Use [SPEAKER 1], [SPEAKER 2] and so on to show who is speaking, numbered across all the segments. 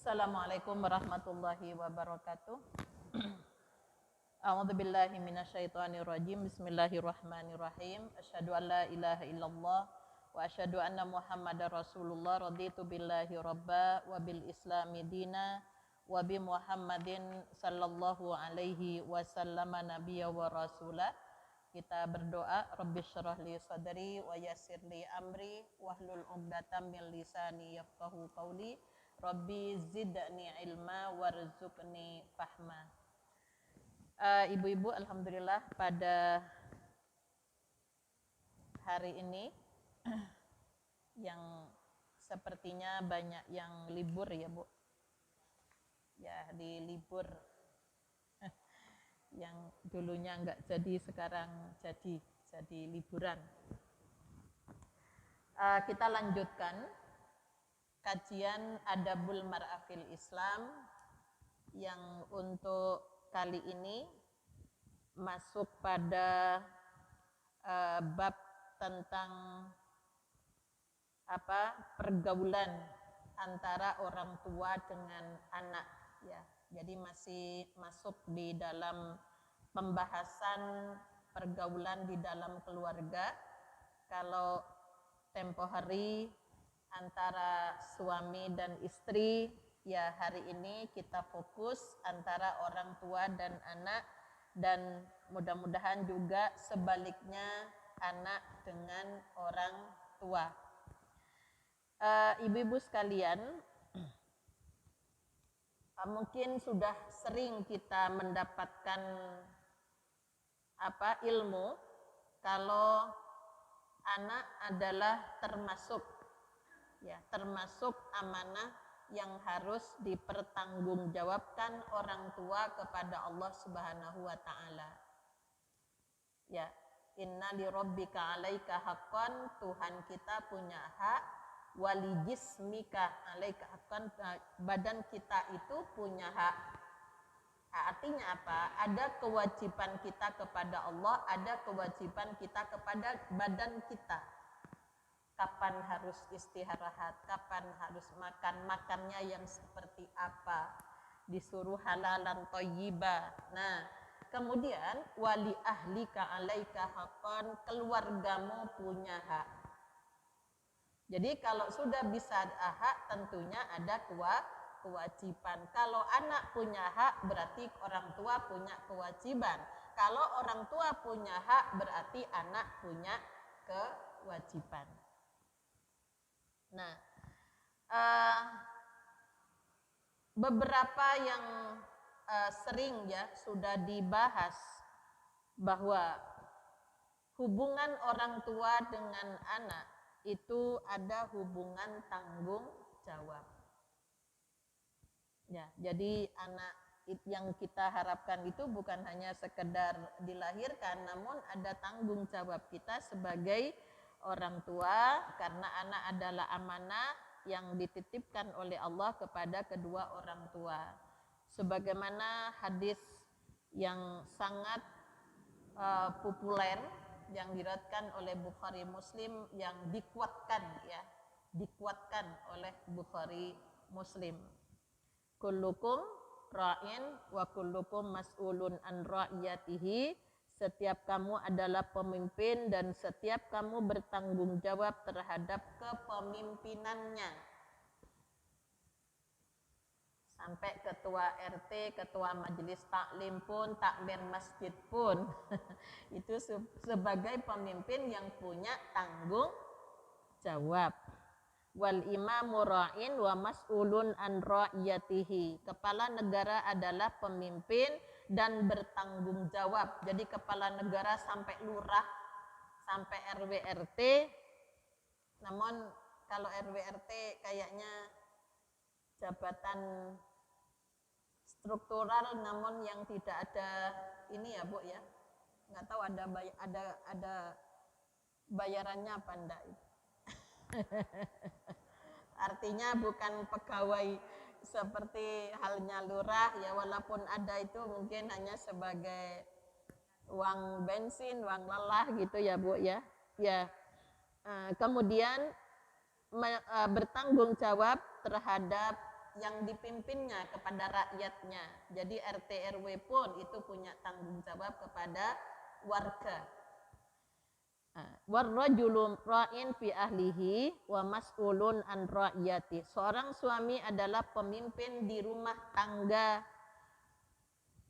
[SPEAKER 1] Assalamualaikum warahmatullahi wabarakatuh. A'udzu billahi minasyaitonir rajim. Bismillahirrahmanirrahim. Asyhadu an la ilaha illallah wa asyhadu anna Muhammadar Rasulullah. Raditu billahi rabba wa bil islami dina wa bi Muhammadin sallallahu alaihi wasallam nabiyya wa rasula. Kita berdoa, Rabbi syrah li sadri wa yassir li amri wahlul 'uqdatam min lisani yafqahu qawli. Rabbi zidni ilma warzuqni fahma. Ibu-ibu, alhamdulillah pada hari ini yang sepertinya banyak yang libur ya Bu. Ya, di libur yang dulunya enggak jadi sekarang jadi liburan. Kita lanjutkan kajian Adabul Mar'ah fil Islam yang untuk kali ini masuk pada bab tentang pergaulan antara orang tua dengan anak ya. Jadi masih masuk di dalam pembahasan pergaulan di dalam keluarga. Kalau tempo hari antara suami dan istri, ya hari ini kita fokus antara orang tua dan anak, dan mudah-mudahan juga sebaliknya anak dengan orang tua. Ibu-ibu sekalian, mungkin sudah sering kita mendapatkan ilmu kalau anak adalah termasuk amanah yang harus dipertanggungjawabkan orang tua kepada Allah Subhanahu wa taala. Ya, inna li rabbika 'alaika haqqan, Tuhan kita punya hak, wali jismika 'alaika haqqan, badan kita itu punya hak. Artinya apa? Ada kewajiban kita kepada Allah, ada kewajiban kita kepada badan kita. Kapan harus istirahat, kapan harus makan, makannya yang seperti apa, disuruh halalan thayyiba. Nah, kemudian wali ahlika 'alaika haqqan, keluargamu punya hak. Jadi kalau sudah bisa ada hak, tentunya ada kewajiban. Kalau anak punya hak, berarti orang tua punya kewajiban. Kalau orang tua punya hak, berarti anak punya kewajiban. Nah, beberapa yang sering ya sudah dibahas bahwa hubungan orang tua dengan anak itu ada hubungan tanggung jawab. Ya, jadi anak yang kita harapkan itu bukan hanya sekedar dilahirkan, namun ada tanggung jawab kita sebagai orang tua, karena anak adalah amanah yang dititipkan oleh Allah kepada kedua orang tua. Sebagaimana hadis yang sangat populer yang diriwayatkan oleh Bukhari Muslim, yang dikuatkan oleh Bukhari Muslim. Kullukum ra'in wa kullukum mas'ulun an ra'iyatihi. Setiap kamu adalah pemimpin dan setiap kamu bertanggung jawab terhadap kepemimpinannya. Sampai ketua RT, ketua majelis taklim pun, takmir masjid pun itu sebagai pemimpin yang punya tanggung jawab. Wal imamu ra'in wa mas'ulun an ra'iyatihi. Kepala negara adalah pemimpin dan bertanggung jawab. Jadi kepala negara sampai lurah, sampai RW RT. Namun kalau RW RT kayaknya jabatan struktural, namun yang tidak ada ini ya Bu ya. Nggak tahu ada bayarannya apa enggak. Artinya bukan pegawai seperti halnya lurah ya, walaupun ada itu mungkin hanya sebagai uang bensin, uang lelah gitu ya Bu ya. Ya. Kemudian bertanggung jawab terhadap yang dipimpinnya kepada rakyatnya. Jadi RT RW pun itu punya tanggung jawab kepada warga. Warrajulun ra'in fi ahlihi wa mas'ulun an ra'iyati. Seorang suami adalah pemimpin di rumah tangga,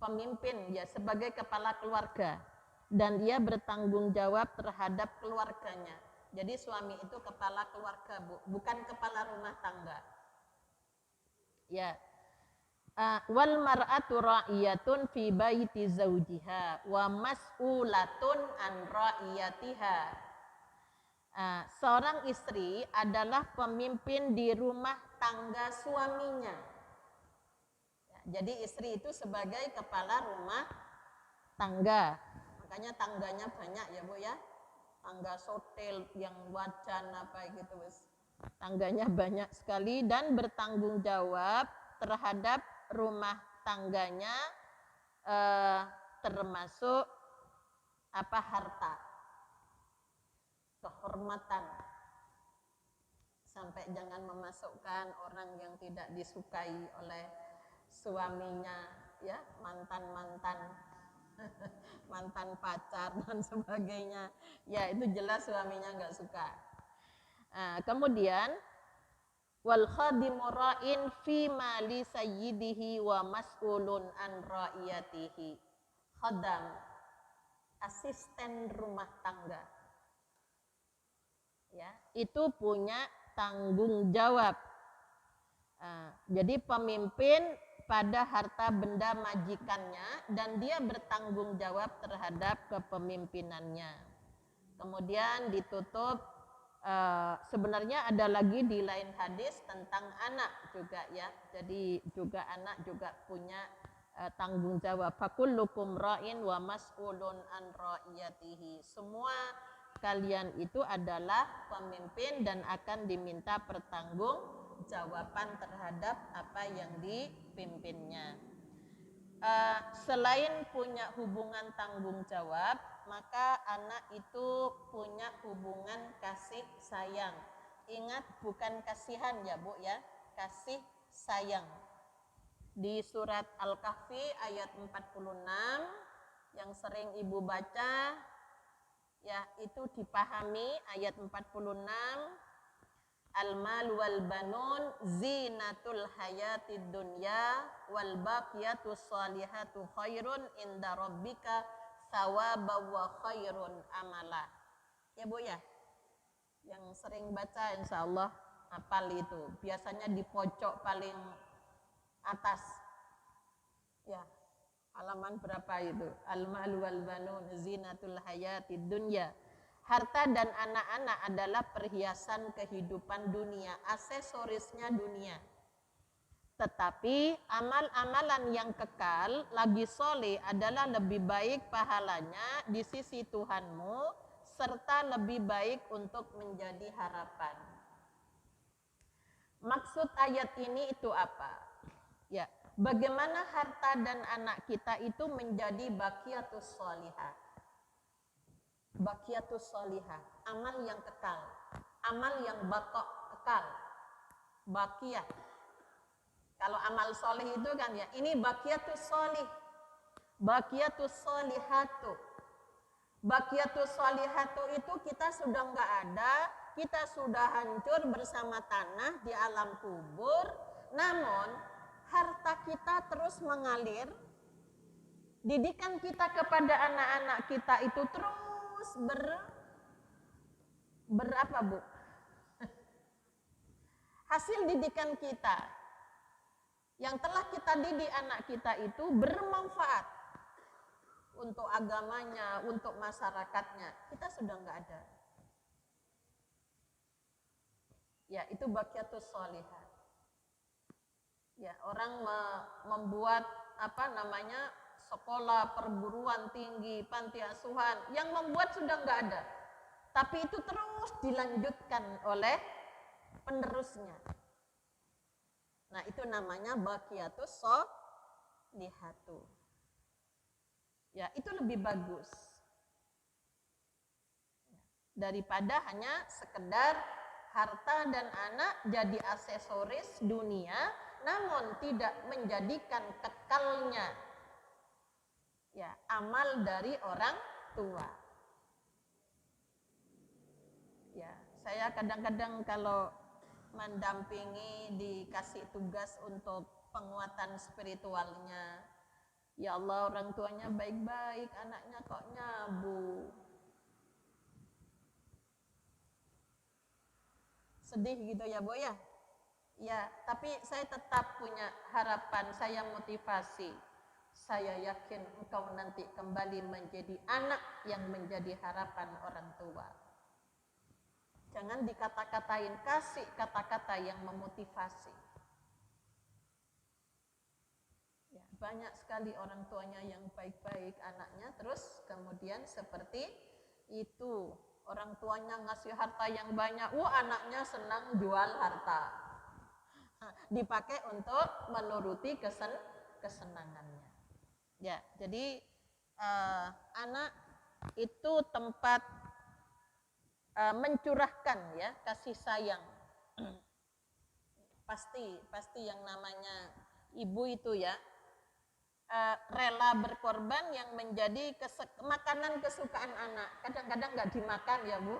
[SPEAKER 1] pemimpin ya sebagai kepala keluarga, dan dia bertanggung jawab terhadap keluarganya. Jadi suami itu kepala keluarga, bukan kepala rumah tangga. Ya. Wal mar'atu ra'iyatun fi baiti zawjiha wa mas'ulatun an ra'iyatiha. Seorang istri adalah pemimpin di rumah tangga suaminya. Ya, jadi istri itu sebagai kepala rumah tangga. Makanya tangganya banyak ya Bu ya. Tangga sotel yang wajan apa gitu wis. Tangganya banyak sekali dan bertanggung jawab terhadap rumah tangganya, termasuk harta, kehormatan, sampai jangan memasukkan orang yang tidak disukai oleh suaminya, ya, mantan mantan pacar dan sebagainya, ya itu jelas suaminya nggak suka. Kemudian wal khadimu ra'in fi mali sayyidihi wa mas'ulun an ra'iyatihi. Khadam, asisten rumah tangga, ya itu punya tanggung jawab. Jadi pemimpin pada harta benda majikannya dan dia bertanggung jawab terhadap kepemimpinannya. Kemudian ditutup, sebenarnya ada lagi di lain hadis tentang anak juga ya. Jadi juga anak juga punya tanggung jawab. Fakullukum ra'in wa mas'ulun an ra'iyatihi. Semua kalian itu adalah pemimpin dan akan diminta pertanggungjawaban terhadap apa yang dipimpinnya. Selain punya hubungan tanggung jawab, maka anak itu punya hubungan kasih sayang. Ingat, bukan kasihan ya Bu ya, kasih sayang. Di surat Al-Kahfi ayat 46 yang sering Ibu baca, ya itu dipahami ayat 46. Al-mal wal banun zinatul hayatid dunya wal baqiyatus salihatu khairun inda rabbika thawaban wa khairun amala. Ya Bu ya, yang sering baca insyaallah hafal itu. Biasanya di pojok paling atas. Ya, halaman berapa itu? Al-mal wal banun zinatul hayatid dunya. Harta dan anak-anak adalah perhiasan kehidupan dunia, aksesorisnya dunia. Tetapi amal-amalan yang kekal, lagi soleh, adalah lebih baik pahalanya di sisi Tuhanmu, serta lebih baik untuk menjadi harapan. Maksud ayat ini itu apa? Ya, bagaimana harta dan anak kita itu menjadi baqiyatus sholihah. Baqiyatus sholihah, amal yang kekal, amal yang baqa, kekal, baqiyah. Kalau amal soleh itu kan ya, ini baqiyatus sholih, baqiyatus sholihatu. Baqiyatus sholihatu itu kita sudah nggak ada, kita sudah hancur bersama tanah di alam kubur, namun harta kita terus mengalir, didikan kita kepada anak-anak kita itu terus berapa Bu? Hasil didikan kita yang telah kita didik anak kita itu bermanfaat untuk agamanya, untuk masyarakatnya. Kita sudah nggak ada. Ya, itu baqiyatus sholihah. Ya, orang membuat sekolah, perguruan tinggi, panti asuhan, yang membuat sudah nggak ada. Tapi itu terus dilanjutkan oleh penerusnya. Nah, itu namanya baqiyatus sholihatu. Ya, itu lebih bagus. Daripada hanya sekedar harta dan anak jadi aksesoris dunia namun tidak menjadikan kekalnya ya amal dari orang tua. Ya, saya kadang-kadang kalau mendampingi dikasih tugas untuk penguatan spiritualnya, ya Allah orang tuanya baik-baik, anaknya kok nyabu. Sedih gitu ya Bu ya. Ya, tapi saya tetap punya harapan, saya motivasi. Saya yakin engkau nanti kembali menjadi anak yang menjadi harapan orang tua. Jangan dikata-katain, kasih kata-kata yang memotivasi. Ya, banyak sekali orang tuanya yang baik-baik anaknya, terus kemudian seperti itu. Orang tuanya ngasih harta yang banyak, anaknya senang jual harta. Dipakai untuk menuruti kesenangannya. Ya, jadi anak itu tempat mencurahkan ya kasih sayang. Pasti yang namanya ibu itu ya rela berkorban yang menjadi makanan kesukaan anak. Kadang-kadang nggak dimakan ya Bu.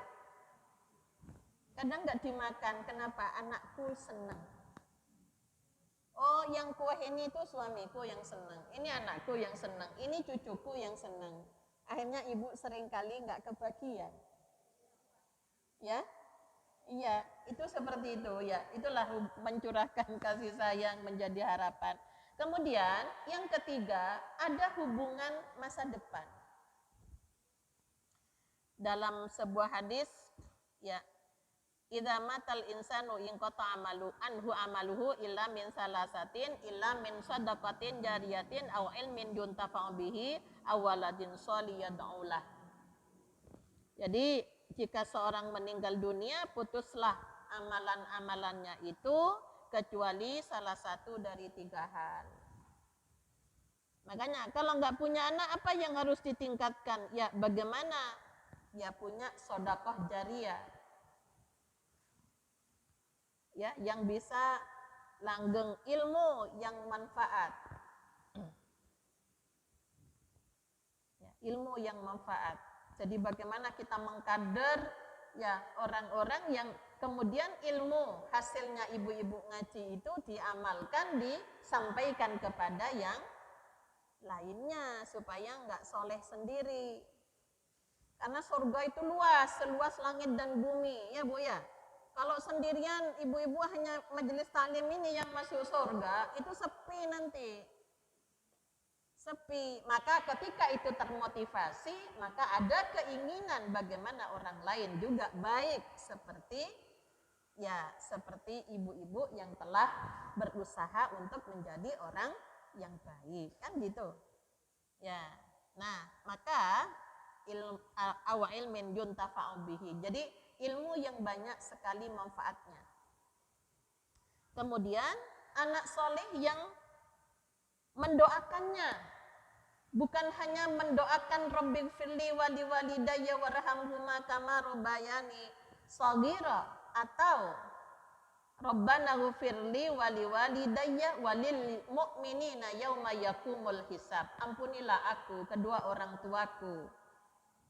[SPEAKER 1] Kadang nggak dimakan. Kenapa? Anakku senang. Oh, yang kue ini tuh suamiku yang senang. Ini anakku yang senang. Ini cucuku yang senang. Akhirnya ibu seringkali nggak kebagian. Ya, iya, itu seperti itu ya. Itulah mencurahkan kasih sayang menjadi harapan. Kemudian yang ketiga ada hubungan masa depan. Dalam sebuah hadis ya, idza matal insanu inqata amaluhu illa min salasatin illa min shadaqatin jariyatin aw ilmin yuntafa'u bihi aw waladin shalih yad'ulah. Jadi jika seorang meninggal dunia, putuslah amalan-amalannya itu kecuali salah satu dari 3 hal. Makanya kalau nggak punya anak, apa yang harus ditingkatkan? Ya bagaimana? Ya punya sedekah jariyah. Ya, yang bisa langgeng ilmu yang manfaat. Ya, ilmu yang manfaat. Jadi bagaimana kita mengkader ya orang-orang yang kemudian ilmu hasilnya ibu-ibu ngaji itu diamalkan, disampaikan kepada yang lainnya supaya nggak soleh sendiri. Karena surga itu luas, seluas langit dan bumi ya Bu ya. Kalau sendirian ibu-ibu hanya majelis taklim ini yang masuk surga, itu sepi nanti. Sepi. Maka ketika itu termotivasi, maka ada keinginan bagaimana orang lain juga baik seperti ibu-ibu yang telah berusaha untuk menjadi orang yang baik, kan gitu. Ya. Nah, maka ilmin yuntafa'u bihi. Jadi ilmu yang banyak sekali manfaatnya. Kemudian anak soleh yang mendoakannya, bukan hanya mendoakan Rabbighfirli wa liwalidayya warhamhuma kama rabbayani shaghira atau Rabbana ghfirli wa liwalidayya walil mu'minina yauma yaqumul hisab. Ampunilah aku, kedua orang tuaku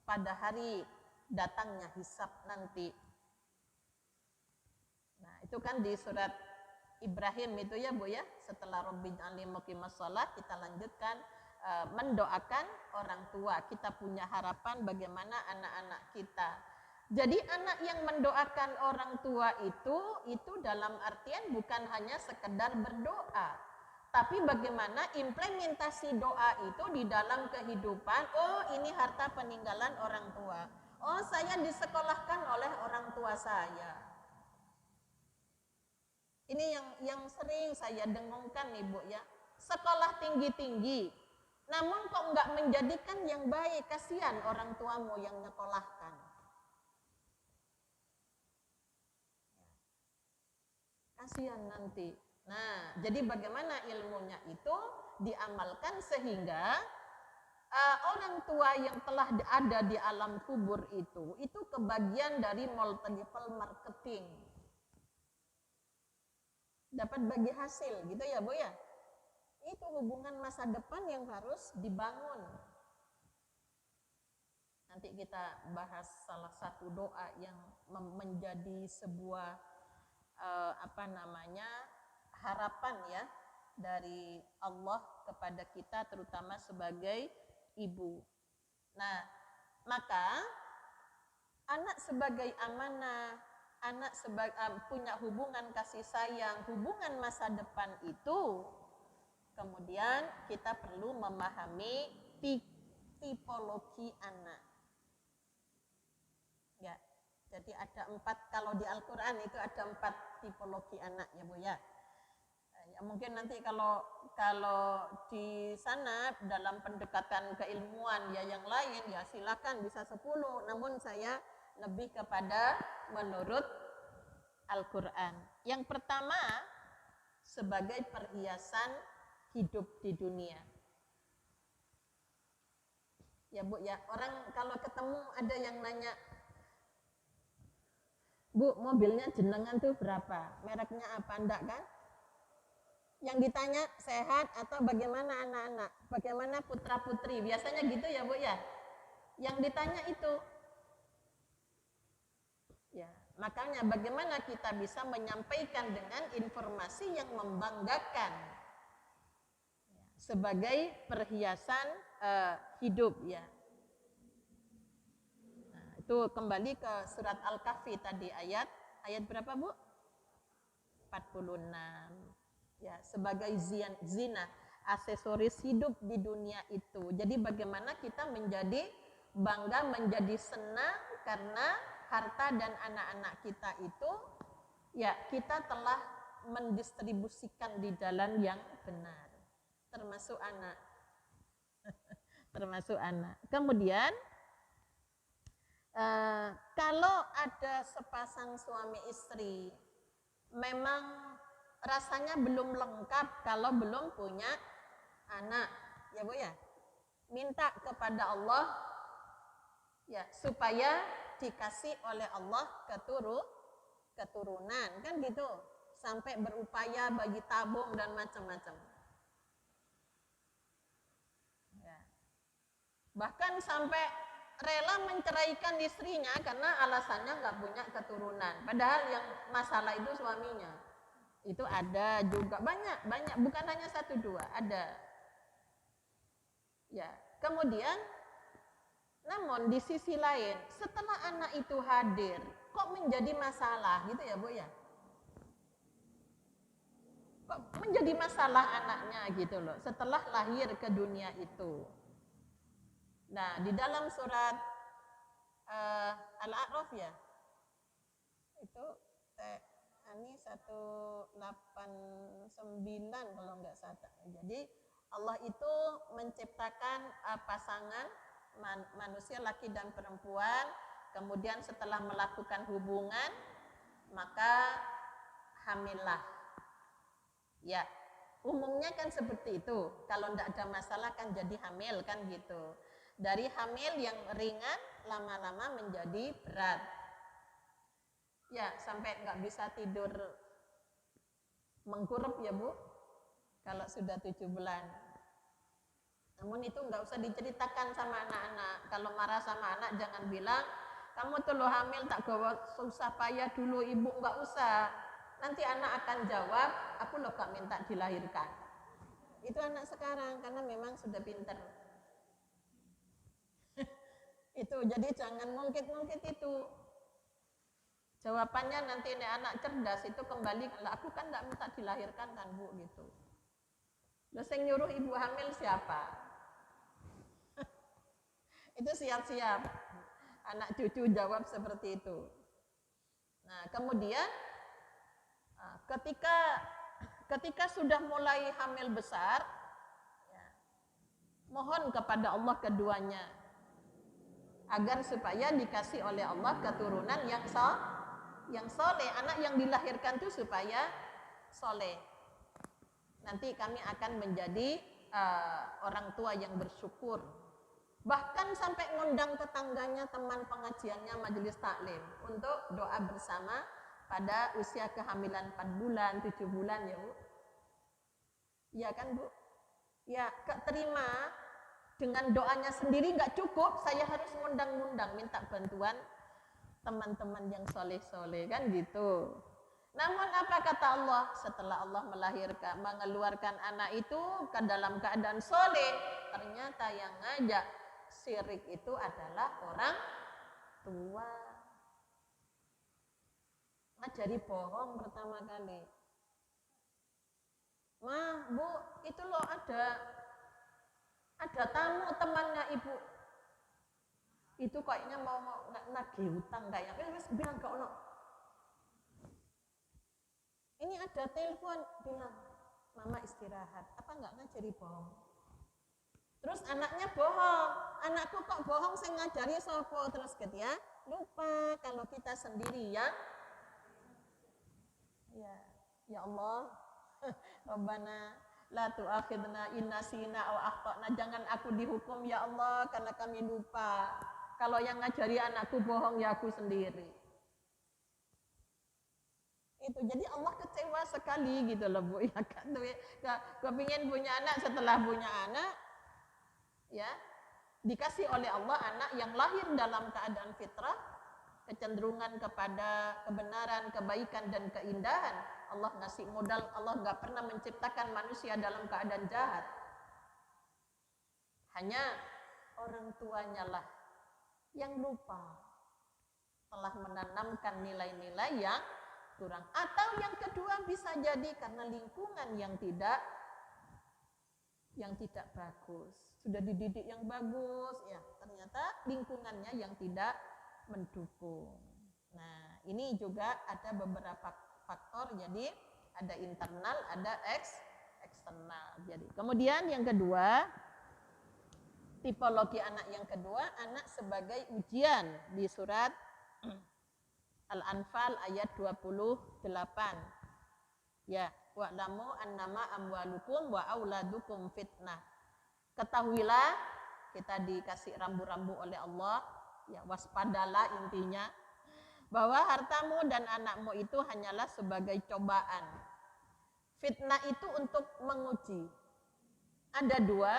[SPEAKER 1] pada hari datangnya hisab nanti. Nah, itu kan di surat Ibrahim itu ya Bu ya. Setelah Rabbi ij'alni muqimas shalah, kita lanjutkan mendoakan orang tua. Kita punya harapan bagaimana anak-anak kita. Jadi anak yang mendoakan orang tua itu dalam artian bukan hanya sekedar berdoa, tapi bagaimana implementasi doa itu di dalam kehidupan. Oh, ini harta peninggalan orang tua. Oh, saya disekolahkan oleh orang tua saya. Ini yang sering saya dengungkan Ibu ya. Sekolah tinggi-tinggi, namun kok nggak menjadikan yang baik, kasihan orang tuamu yang nyekolahkan. Kasihan nanti. Nah, jadi bagaimana ilmunya itu diamalkan sehingga orang tua yang telah ada di alam kubur itu kebagian dari multi-level marketing. dapat bagi hasil, gitu ya Bu ya. Itu hubungan masa depan yang harus dibangun. Nanti kita bahas salah satu doa yang menjadi sebuah harapan ya dari Allah kepada kita, terutama sebagai ibu. Nah, maka anak sebagai amanah, anak punya hubungan kasih sayang, hubungan masa depan itu, kemudian kita perlu memahami tipologi anak. Ya, jadi ada 4, kalau di Al-Quran itu ada 4 tipologi anak ya Bu ya. Ya mungkin nanti kalau di sana dalam pendekatan keilmuan ya yang lain ya silakan bisa 10, namun saya lebih kepada menurut Al-Quran. Yang pertama, sebagai perhiasan hidup di dunia. Ya Bu ya, orang kalau ketemu ada yang nanya, Bu, mobilnya jenengan tuh berapa? Mereknya apa? Enggak kan? Yang ditanya sehat atau bagaimana anak-anak? Bagaimana putra-putri? Biasanya gitu ya Bu ya. Yang ditanya itu. Ya, makanya bagaimana kita bisa menyampaikan dengan informasi yang membanggakan ya, sebagai perhiasan hidup ya. Itu kembali ke surat Al-Kahfi tadi ayat berapa Bu? 46. Ya, sebagai zina, aksesoris hidup di dunia itu. Jadi bagaimana kita menjadi bangga, menjadi senang karena harta dan anak-anak kita itu ya kita telah mendistribusikan di jalan yang benar. Termasuk anak. Termasuk anak. Kemudian kalau ada sepasang suami istri memang rasanya belum lengkap kalau belum punya anak ya Bu ya, minta kepada Allah ya supaya dikasih oleh Allah keturunan kan gitu, sampai berupaya bagi tabung dan macam-macam ya. Bahkan sampai rela menceraikan istrinya karena alasannya nggak punya keturunan. Padahal yang masalah itu suaminya. Itu ada juga banyak, bukan hanya 1, 2, ada. Ya, kemudian, namun di sisi lain, setelah anak itu hadir, kok menjadi masalah gitu ya Bu ya? Kok menjadi masalah anaknya gitu loh, setelah lahir ke dunia itu. Nah, di dalam surat Al-A'raf ya, itu ini 189 kalau nggak salah. Jadi Allah itu menciptakan pasangan manusia laki dan perempuan, kemudian setelah melakukan hubungan maka hamillah. Ya, umumnya kan seperti itu. Kalau tidak ada masalah kan jadi hamil kan gitu. Dari hamil yang ringan lama-lama menjadi berat. Ya, sampai nggak bisa tidur mengkurep ya Bu, kalau sudah 7 bulan. Namun itu nggak usah diceritakan sama anak-anak. Kalau marah sama anak jangan bilang, kamu tuh lo hamil tak gawa susah payah dulu ibu, nggak usah. Nanti anak akan jawab, aku lo gak minta dilahirkan. Itu anak sekarang karena memang sudah pinter. Itu jadi jangan ngungkit-ngungkit itu. Jawabannya nanti ini anak cerdas itu kembali, aku kan nggak minta dilahirkan kan Bu gitu. Terus yang nyuruh ibu hamil siapa? Itu siap-siap anak cucu jawab seperti itu. Nah kemudian ketika sudah mulai hamil besar, ya, mohon kepada Allah keduanya agar supaya dikasih oleh Allah keturunan yang soleh, anak yang dilahirkan itu supaya soleh. Nanti kami akan menjadi orang tua yang bersyukur. Bahkan sampai ngundang tetangganya, teman pengajiannya, majelis taklim untuk doa bersama pada usia kehamilan 4 bulan, 7 bulan ya Bu. Iya kan Bu? Ya, terima dengan doanya sendiri nggak cukup, saya harus ngundang-ngundang, minta bantuan teman-teman yang soleh-soleh kan gitu. Namun apa kata Allah? Setelah Allah melahirkan, mengeluarkan anak itu ke dalam keadaan soleh, ternyata yang ngajak syirik itu adalah orang tua. Ngajari bohong pertama kali. Mah, Bu, itu loh ada tamu temannya ibu. Itu kayaknya mau nagih hutang kayaknya. Wes bilang ke ono. Ini ada telepon bilang, Mama istirahat. Apa enggak ngajari bohong? Terus anaknya bohong. Anakku kok bohong, saya ngajari sopo. Terus gitu ya. Lupa kalau kita sendiri ya. Ya Allah. Rabbana la tu'akhidna in nasina aw akhtana. Jangan aku dihukum ya Allah karena kami lupa. Kalau yang ngajari anakku bohong ya aku sendiri. Itu jadi Allah kecewa sekali gitu loh Bu ya kan. Kepingin punya anak, setelah punya anak ya dikasih oleh Allah anak yang lahir dalam keadaan fitrah, kecenderungan kepada kebenaran, kebaikan dan keindahan. Allah ngasih modal, Allah nggak pernah menciptakan manusia dalam keadaan jahat. Hanya orang tuanya lah yang lupa, telah menanamkan nilai-nilai yang kurang. Atau yang kedua bisa jadi karena lingkungan yang tidak bagus. Sudah dididik yang bagus, ya ternyata lingkungannya yang tidak mendukung. Nah, ini juga ada beberapa faktor. Jadi ada internal, ada eksternal. Jadi kemudian yang kedua, tipologi anak yang kedua, anak sebagai ujian di surat Al-Anfal ayat 28. Ya, wa'lamu annama amwalukum wa auladukum fitnah. Ketahuilah kita dikasih rambu-rambu oleh Allah, ya waspadalah intinya bahwa hartamu dan anakmu itu hanyalah sebagai cobaan. Fitnah itu untuk menguji. Ada dua,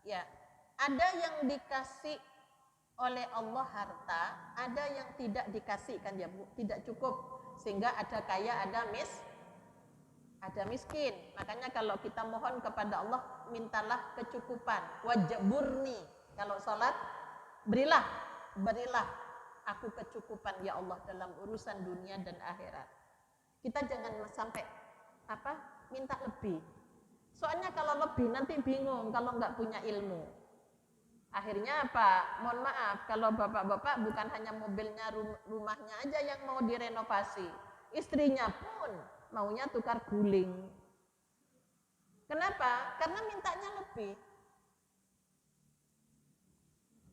[SPEAKER 1] ya. Ada yang dikasih oleh Allah harta, ada yang tidak dikasihkan ya Bu, tidak cukup, sehingga ada kaya, ada miskin. Makanya kalau kita mohon kepada Allah, mintalah kecukupan. Wajburni, kalau sholat, berilah aku kecukupan ya Allah dalam urusan dunia dan akhirat. Kita jangan sampai minta lebih. Soalnya kalau lebih nanti bingung kalau nggak punya ilmu. Akhirnya apa? Mohon maaf, kalau bapak-bapak bukan hanya mobilnya, rumahnya aja yang mau direnovasi, istrinya pun maunya tukar guling. Kenapa? Karena mintanya lebih.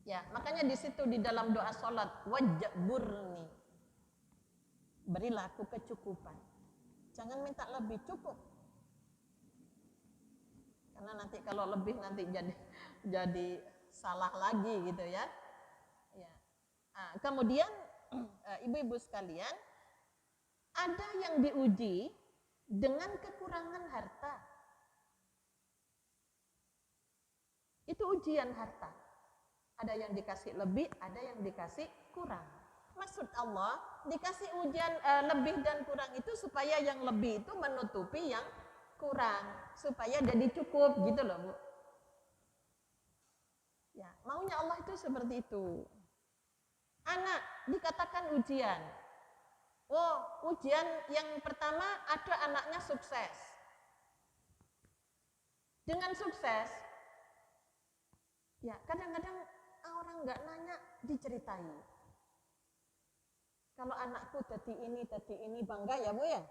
[SPEAKER 1] Ya, makanya di situ di dalam doa sholat, wajburni, berilah aku kecukupan. Jangan minta lebih, cukup. Karena nanti kalau lebih nanti jadi salah lagi gitu ya. Nah, kemudian ibu-ibu sekalian, ada yang diuji dengan kekurangan harta. Itu ujian harta. Ada yang dikasih lebih, ada yang dikasih kurang. Maksud Allah dikasih ujian lebih dan kurang itu supaya yang lebih itu menutupi yang kurang, supaya jadi cukup gitu loh Bu. Ya, maunya Allah itu seperti itu. Anak dikatakan ujian. Oh, ujian yang pertama ada anaknya sukses. Dengan sukses, ya kadang-kadang orang nggak nanya, diceritai. Kalau anakku tadi ini bangga ya Bu ya?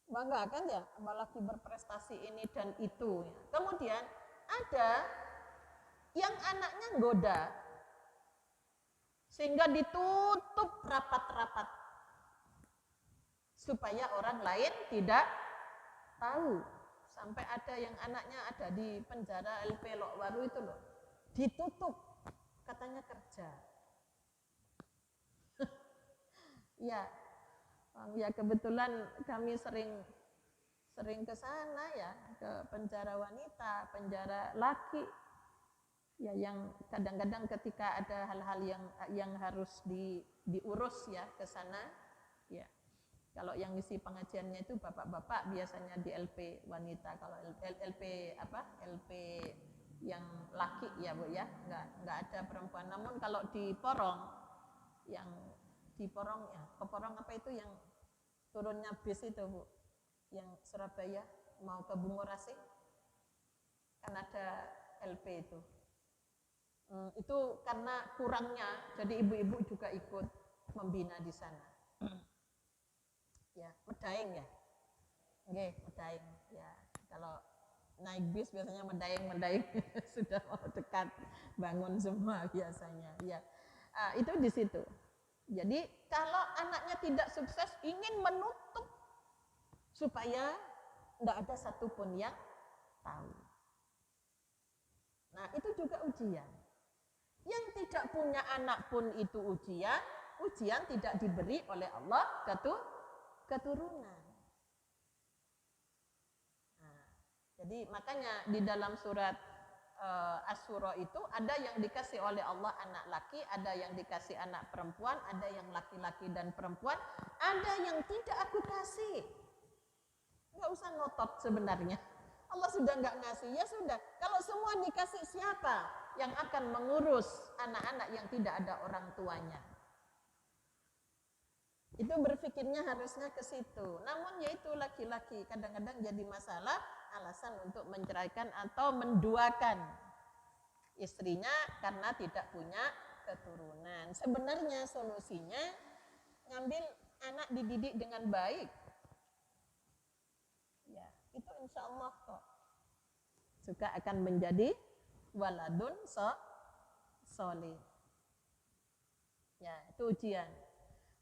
[SPEAKER 1] Bangga kan ya, apalagi berprestasi ini dan itu. Kemudian ada yang anaknya goda, sehingga ditutup rapat-rapat supaya orang lain tidak tahu. Sampai ada yang anaknya ada di penjara LP Lokwaru itu loh, ditutup, katanya kerja. Ya, ya kebetulan kami sering ke sana ya, ke penjara wanita, penjara laki. Ya, yang kadang-kadang ketika ada hal-hal yang harus diurus ya ke sana. Ya. Kalau yang ngisi pengajiannya itu bapak-bapak biasanya di LP wanita. Kalau LP LP yang laki ya Bu ya, nggak ada perempuan. Namun kalau di Porong, yang di Porong ya, ke Porong apa itu yang turunnya bis itu Bu, yang Surabaya mau ke Bungurasi, kan ada LP itu. Itu karena kurangnya, jadi ibu-ibu juga ikut membina di sana. Ya, Medaeng ya. Oke, Medaeng. Ya, kalau naik bis biasanya Medaeng sudah mau dekat bangun semua biasanya. Ya, itu di situ. Jadi kalau anaknya tidak sukses ingin menutup supaya tidak ada satupun yang tahu. Nah, itu juga ujian. Yang tidak punya anak pun itu ujian tidak diberi oleh Allah keturunan. Nah, jadi makanya di dalam surat Asy-Syura itu ada yang dikasih oleh Allah anak laki, ada yang dikasih anak perempuan, ada yang laki-laki dan perempuan, ada yang tidak aku kasih. Nggak usah ngotot sebenarnya. Allah sudah nggak ngasih, ya sudah. Kalau semua dikasih, siapa yang akan mengurus anak-anak yang tidak ada orang tuanya? Itu berpikirnya harusnya ke situ. Namun yaitu laki-laki kadang-kadang jadi masalah, alasan untuk menceraikan atau menduakan istrinya karena tidak punya keturunan. Sebenarnya solusinya ngambil anak dididik dengan baik. Ya, itu insya Allah kok juga akan menjadi waladun soleh. Ya, itu ujian.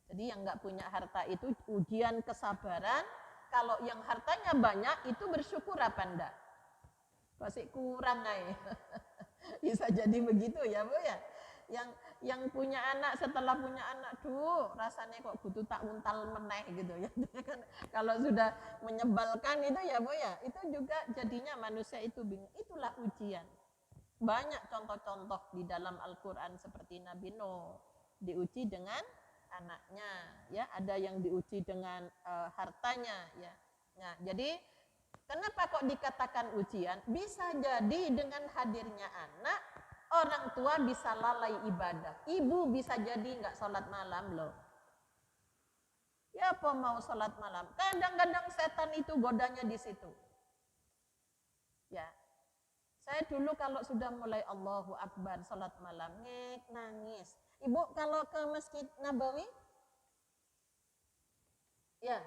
[SPEAKER 1] Jadi yang nggak punya harta itu ujian kesabaran. Kalau yang hartanya banyak itu bersyukur apa enggak? Pasti kurang aja. Bisa jadi begitu ya Bu ya. Yang punya anak setelah punya anak, rasanya kok butuh tak untal meneh gitu ya. Kalau sudah menyebalkan itu ya Bu ya, itu juga jadinya manusia itu bingung. Itulah ujian. Banyak contoh-contoh di dalam Al-Quran seperti Nabi Nuh diuji dengan anaknya, ya ada yang diuji dengan hartanya, ya. Nah, jadi kenapa kok dikatakan ujian? Bisa jadi dengan hadirnya anak, orang tua bisa lalai ibadah. Ibu bisa jadi nggak sholat malam loh. Ya apa mau sholat malam? Kadang-kadang setan itu godanya di situ. Ya, saya dulu kalau sudah mulai Allahu Akbar sholat malam, nangis. Ibu kalau ke Masjid Nabawi, ya,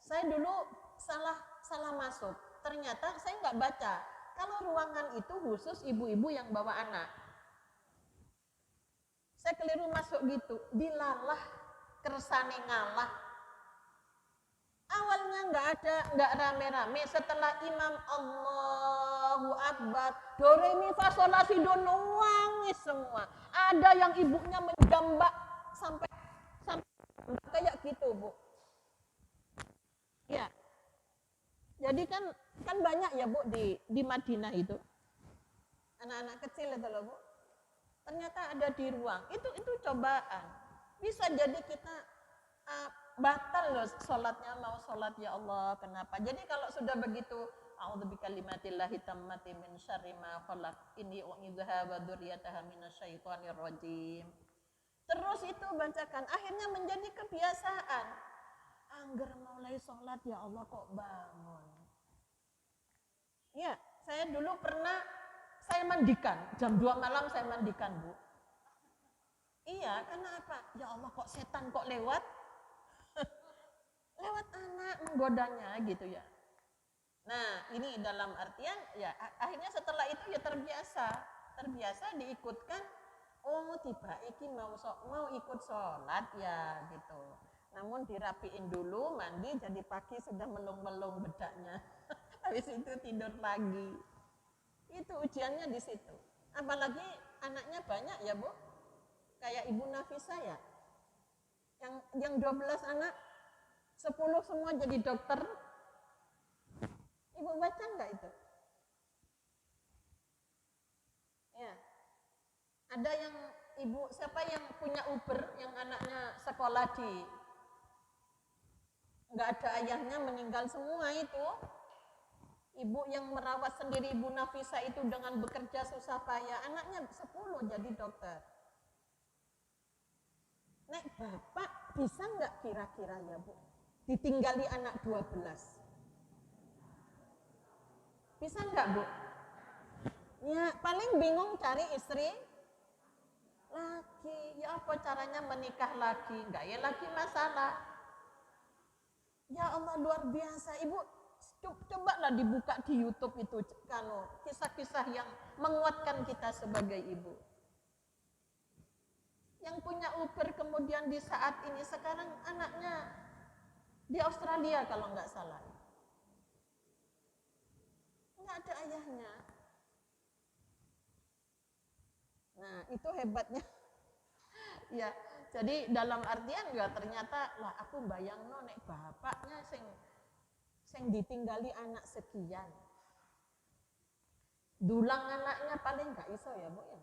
[SPEAKER 1] saya dulu salah masuk. Ternyata saya nggak baca. Kalau ruangan itu khusus ibu-ibu yang bawa anak. Saya keliru masuk gitu, dilalah, kersane ngalah. Awalnya nggak rame-rame. Setelah imam Allahu Akbar, do re mi fa sol la si do nangis semua. Ada yang ibunya menjambak sampai kayak gitu Bu. Ya, jadi kan banyak ya Bu di Madinah itu anak-anak kecil itu loh Bu. Ternyata ada di ruang. Itu cobaan. Bisa jadi kita batal loh sholatnya, mau sholat ya Allah, kenapa? Jadi kalau sudah begitu, a'udzubikalimatillahi tammati min syarri ma khalaq, inni u'idzaha wa dzurriyyataha minasyaitonir rajim. Terus itu bacakan, akhirnya menjadi kebiasaan. Angger mulai sholat ya Allah kok bangun. Ya, saya dulu pernah saya mandikan, jam 2 malam saya mandikan Bu. Iya, karena apa? Ya Allah kok setan kok lewat anak menggodanya gitu ya. Nah, ini dalam artian ya akhirnya setelah itu ya terbiasa diikutkan. Oh, tiba iki mau ikut sholat ya gitu. Namun dirapiin dulu, mandi, jadi pagi sudah melung-melung bedaknya. Habis itu tidur lagi. Itu ujiannya di situ. Apalagi anaknya banyak ya Bu. Kayak Ibu Nafisa ya. Yang 12 anak, 10 semua jadi dokter. Ibu baca nggak itu? Ya. Ada yang ibu, siapa yang punya Uber, yang anaknya sekolah di nggak ada ayahnya, meninggal semua itu. Ibu yang merawat sendiri Ibu Nafisa itu dengan bekerja susah payah, anaknya 10 jadi dokter. Nek bapak bisa nggak kira-kira ya Bu, ditinggali anak 12? Bisa nggak Bu? Ya paling bingung cari istri lagi. Ya apa caranya menikah lagi? Nggak ya lagi masalah. Ya Allah luar biasa. Ibu cobalah dibuka di YouTube itu kisah-kisah yang menguatkan kita sebagai ibu. Yang punya Uber kemudian di saat ini sekarang anaknya di Australia kalau nggak salah. Nggak ada ayahnya. Nah itu hebatnya. Ya, jadi dalam artian ya ternyata lah aku bayangno nek bapaknya sing ditinggali anak sekian. Dulang anaknya paling nggak iso ya Bu ya.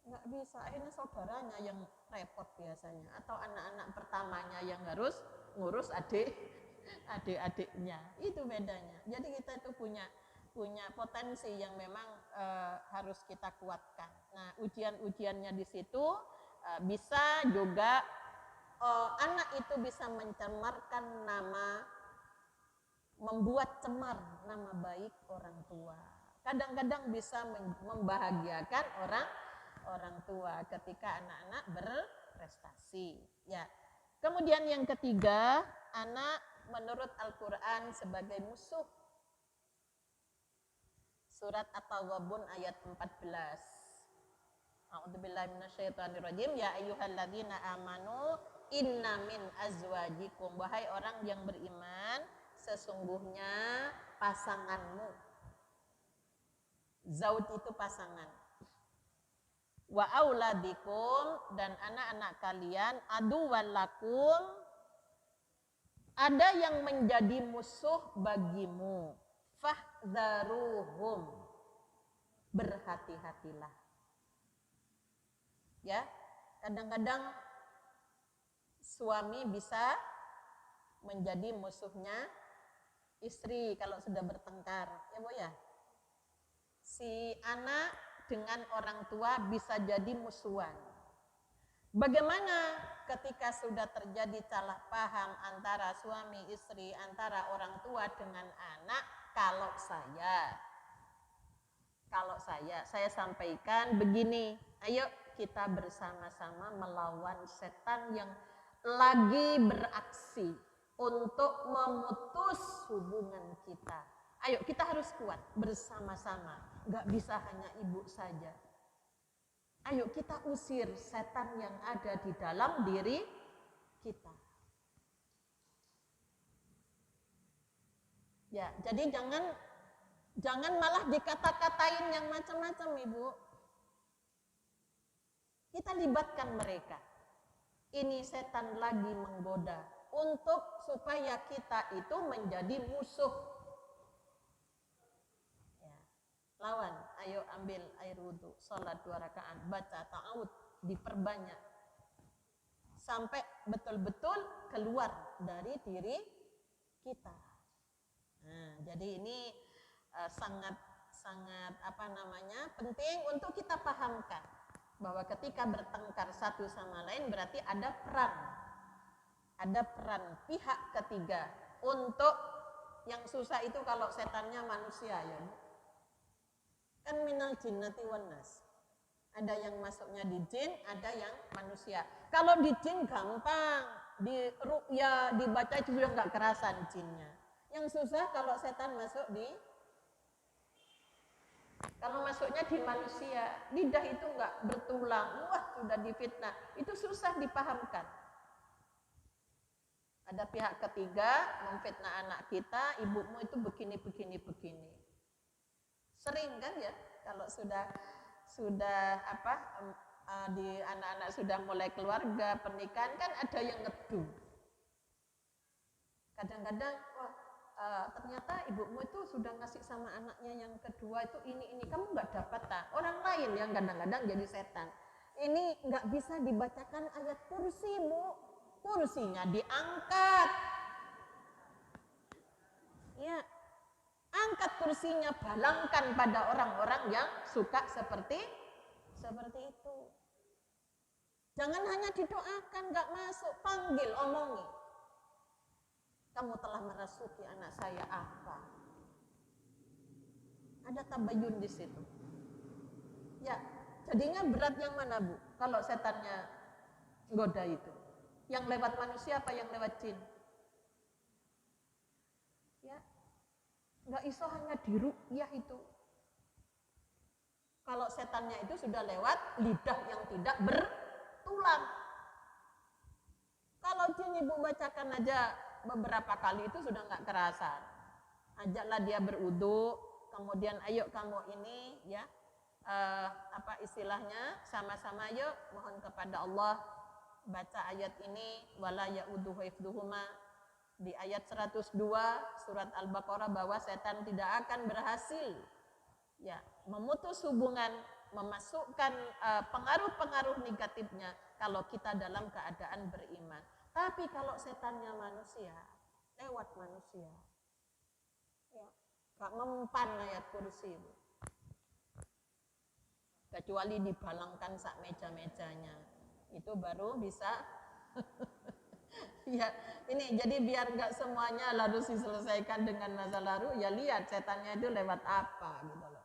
[SPEAKER 1] Nggak bisa, akhirnya saudaranya yang repot biasanya atau anak-anak pertamanya yang harus ngurus adik-adiknya. Itu bedanya. Jadi kita itu punya potensi yang memang harus kita kuatkan. Nah, ujian-ujiannya di situ bisa juga anak itu bisa mencemarkan nama, membuat cemar nama baik orang tua. Kadang-kadang bisa membahagiakan orang tua ketika anak-anak berprestasi. Ya. Kemudian yang ketiga, anak menurut Al-Quran sebagai musuh. Surat At-Taghabun ayat 14. A'udzubillahi minasyaitonirrajim. Ya ayyuhalladzina amanu inna min azwajikum. Wahai orang yang beriman, sesungguhnya pasanganmu. Zauj itu pasangan. Wa auladikum, dan anak-anak kalian, aduwwan lakum, ada yang menjadi musuh bagimu. Fahdharuhum, berhati-hatilah. Ya, kadang-kadang suami bisa menjadi musuhnya istri kalau sudah bertengkar, ya Bu ya. Si anak dengan orang tua bisa jadi musuhan. Bagaimana ketika sudah terjadi salah paham antara suami istri, antara orang tua dengan anak? Kalau saya sampaikan begini, ayo kita bersama-sama melawan setan yang lagi beraksi untuk memutus hubungan kita. Ayo kita harus kuat bersama-sama, nggak bisa hanya ibu saja. Ayo kita usir setan yang ada di dalam diri kita. Ya, jadi jangan malah dikata-katain yang macam-macam, Ibu. Kita libatkan mereka. Ini setan lagi menggoda untuk supaya kita itu menjadi musuh. Ya. Lawan, ayo ambil air wudhu, sholat 2 rakaat, baca ta'awud, diperbanyak. Sampai betul-betul keluar dari diri kita. Nah, jadi ini sangat penting untuk kita pahamkan bahwa ketika bertengkar satu sama lain berarti ada peran pihak ketiga untuk yang susah itu kalau setannya manusia ya. Kan minal jinnati wan nas. Ada yang masuknya di jin, ada yang manusia. Kalau di jin gampang, di ruqyah dibaca itu juga nggak kerasan jinnya. Yang susah kalau setan masuk kalau masuknya di manusia, lidah itu nggak bertulang, wah sudah difitnah, itu susah dipahamkan. Ada pihak ketiga memfitnah anak kita, ibumu itu begini. Sering kan ya, kalau sudah di anak-anak sudah mulai keluarga, pernikahan kan ada yang ngedu. Kadang-kadang, wah ternyata ibumu itu sudah ngasih sama anaknya yang kedua itu ini, kamu nggak dapat tak? Orang lain yang kadang-kadang jadi setan. Ini nggak bisa dibacakan ayat kursi, Bu. Kursinya diangkat. Ya, angkat kursinya, balangkan pada orang-orang yang suka seperti itu. Jangan hanya didoakan, nggak masuk, panggil, omongi. Kamu telah merasuki anak saya apa? Ada tabayun di situ. Ya, jadinya berat yang mana, Bu? Kalau setannya goda itu, yang lewat manusia apa yang lewat jin? Ya, nggak iso hanya diruqyah itu. Kalau setannya itu sudah lewat lidah yang tidak bertulang. Kalau jin ibu bacakan aja beberapa kali itu sudah nggak kerasa. Ajaklah dia berwudu, kemudian ayo kamu ini ya apa istilahnya sama-sama yuk mohon kepada Allah baca ayat ini wala ya'udu hifdhuhuma di ayat 102 surat Al-Baqarah bahwa setan tidak akan berhasil ya memutus hubungan, memasukkan pengaruh-pengaruh negatifnya kalau kita dalam keadaan beriman. Tapi kalau setannya manusia, lewat manusia, ya, gak mempan ayat kursi, Bu. Kecuali dibalangkan sak meja-mejanya, itu baru bisa. Ya, ini jadi biar nggak semuanya harus diselesaikan dengan masa lalu, ya lihat setannya itu lewat apa gitu loh.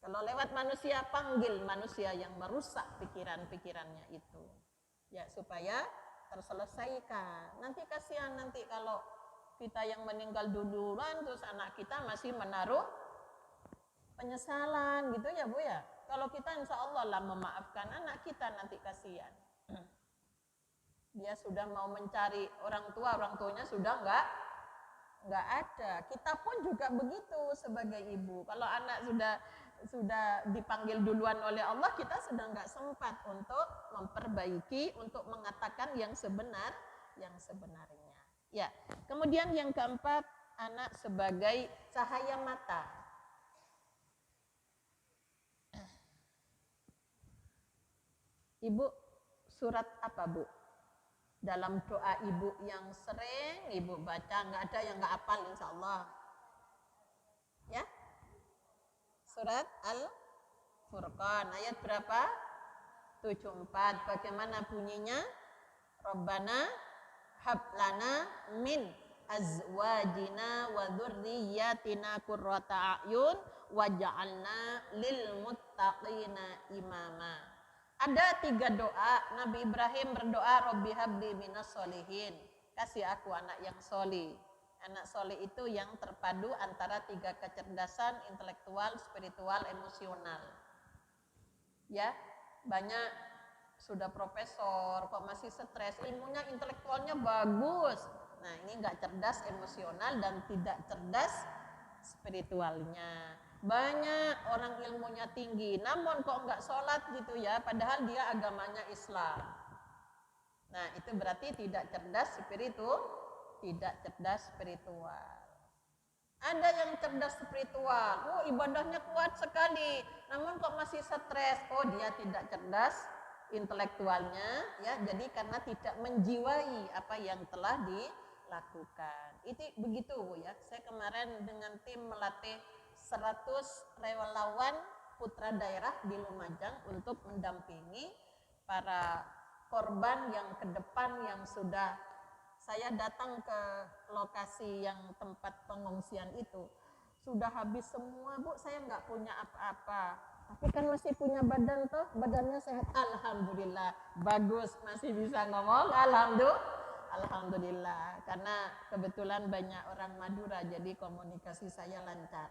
[SPEAKER 1] Kalau lewat manusia, panggil manusia yang merusak pikiran-pikirannya itu, ya supaya terselesaikan. Nanti kasihan nanti kalau kita yang meninggal duluan terus anak kita masih menaruh penyesalan gitu ya Bu ya. Kalau kita insya Allah lah memaafkan anak kita nanti kasihan. Dia sudah mau mencari orang tuanya sudah nggak ada. Kita pun juga begitu sebagai ibu. Kalau anak sudah dipanggil duluan oleh Allah, kita sudah nggak sempat untuk memperbaiki, untuk mengatakan yang sebenarnya. Ya, kemudian yang keempat, anak sebagai cahaya mata. Ibu, surat apa Bu? Dalam doa ibu yang sering ibu baca, nggak ada yang nggak hafal insya Allah. Ya, surat Al-Furqan ayat berapa? 74. Bagaimana bunyinya? Rabbana hablana min azwajina wa dzurriyyatina qurrata a'yun waj'alna lil muttaqina imama. Ada 3 doa. Nabi Ibrahim berdoa, Rabbi habli minas solihin. Kasih aku anak yang solih. Anak solih itu yang terpadu antara 3 kecerdasan, intelektual, spiritual, emosional. Ya, banyak sudah profesor, kok masih stres, ilmunya intelektualnya bagus. Nah, ini nggak cerdas emosional dan tidak cerdas spiritualnya. Banyak orang ilmunya tinggi, namun kok nggak sholat gitu ya, padahal dia agamanya Islam. Nah, itu berarti tidak cerdas spiritual. Ada yang cerdas spiritual, oh ibadahnya kuat sekali, namun kok masih stres, oh dia tidak cerdas intelektualnya, ya. Jadi karena tidak menjiwai apa yang telah dilakukan. Itu begitu Bu ya. Saya kemarin dengan tim melatih 100 relawan putra daerah di Lumajang untuk mendampingi para korban yang ke depan yang sudah saya datang ke lokasi yang tempat pengungsian itu sudah habis semua Bu, saya nggak punya apa-apa tapi kan masih punya badan toh, badannya sehat, alhamdulillah, bagus, masih bisa ngomong, alhamdulillah, karena kebetulan banyak orang Madura jadi komunikasi saya lancar.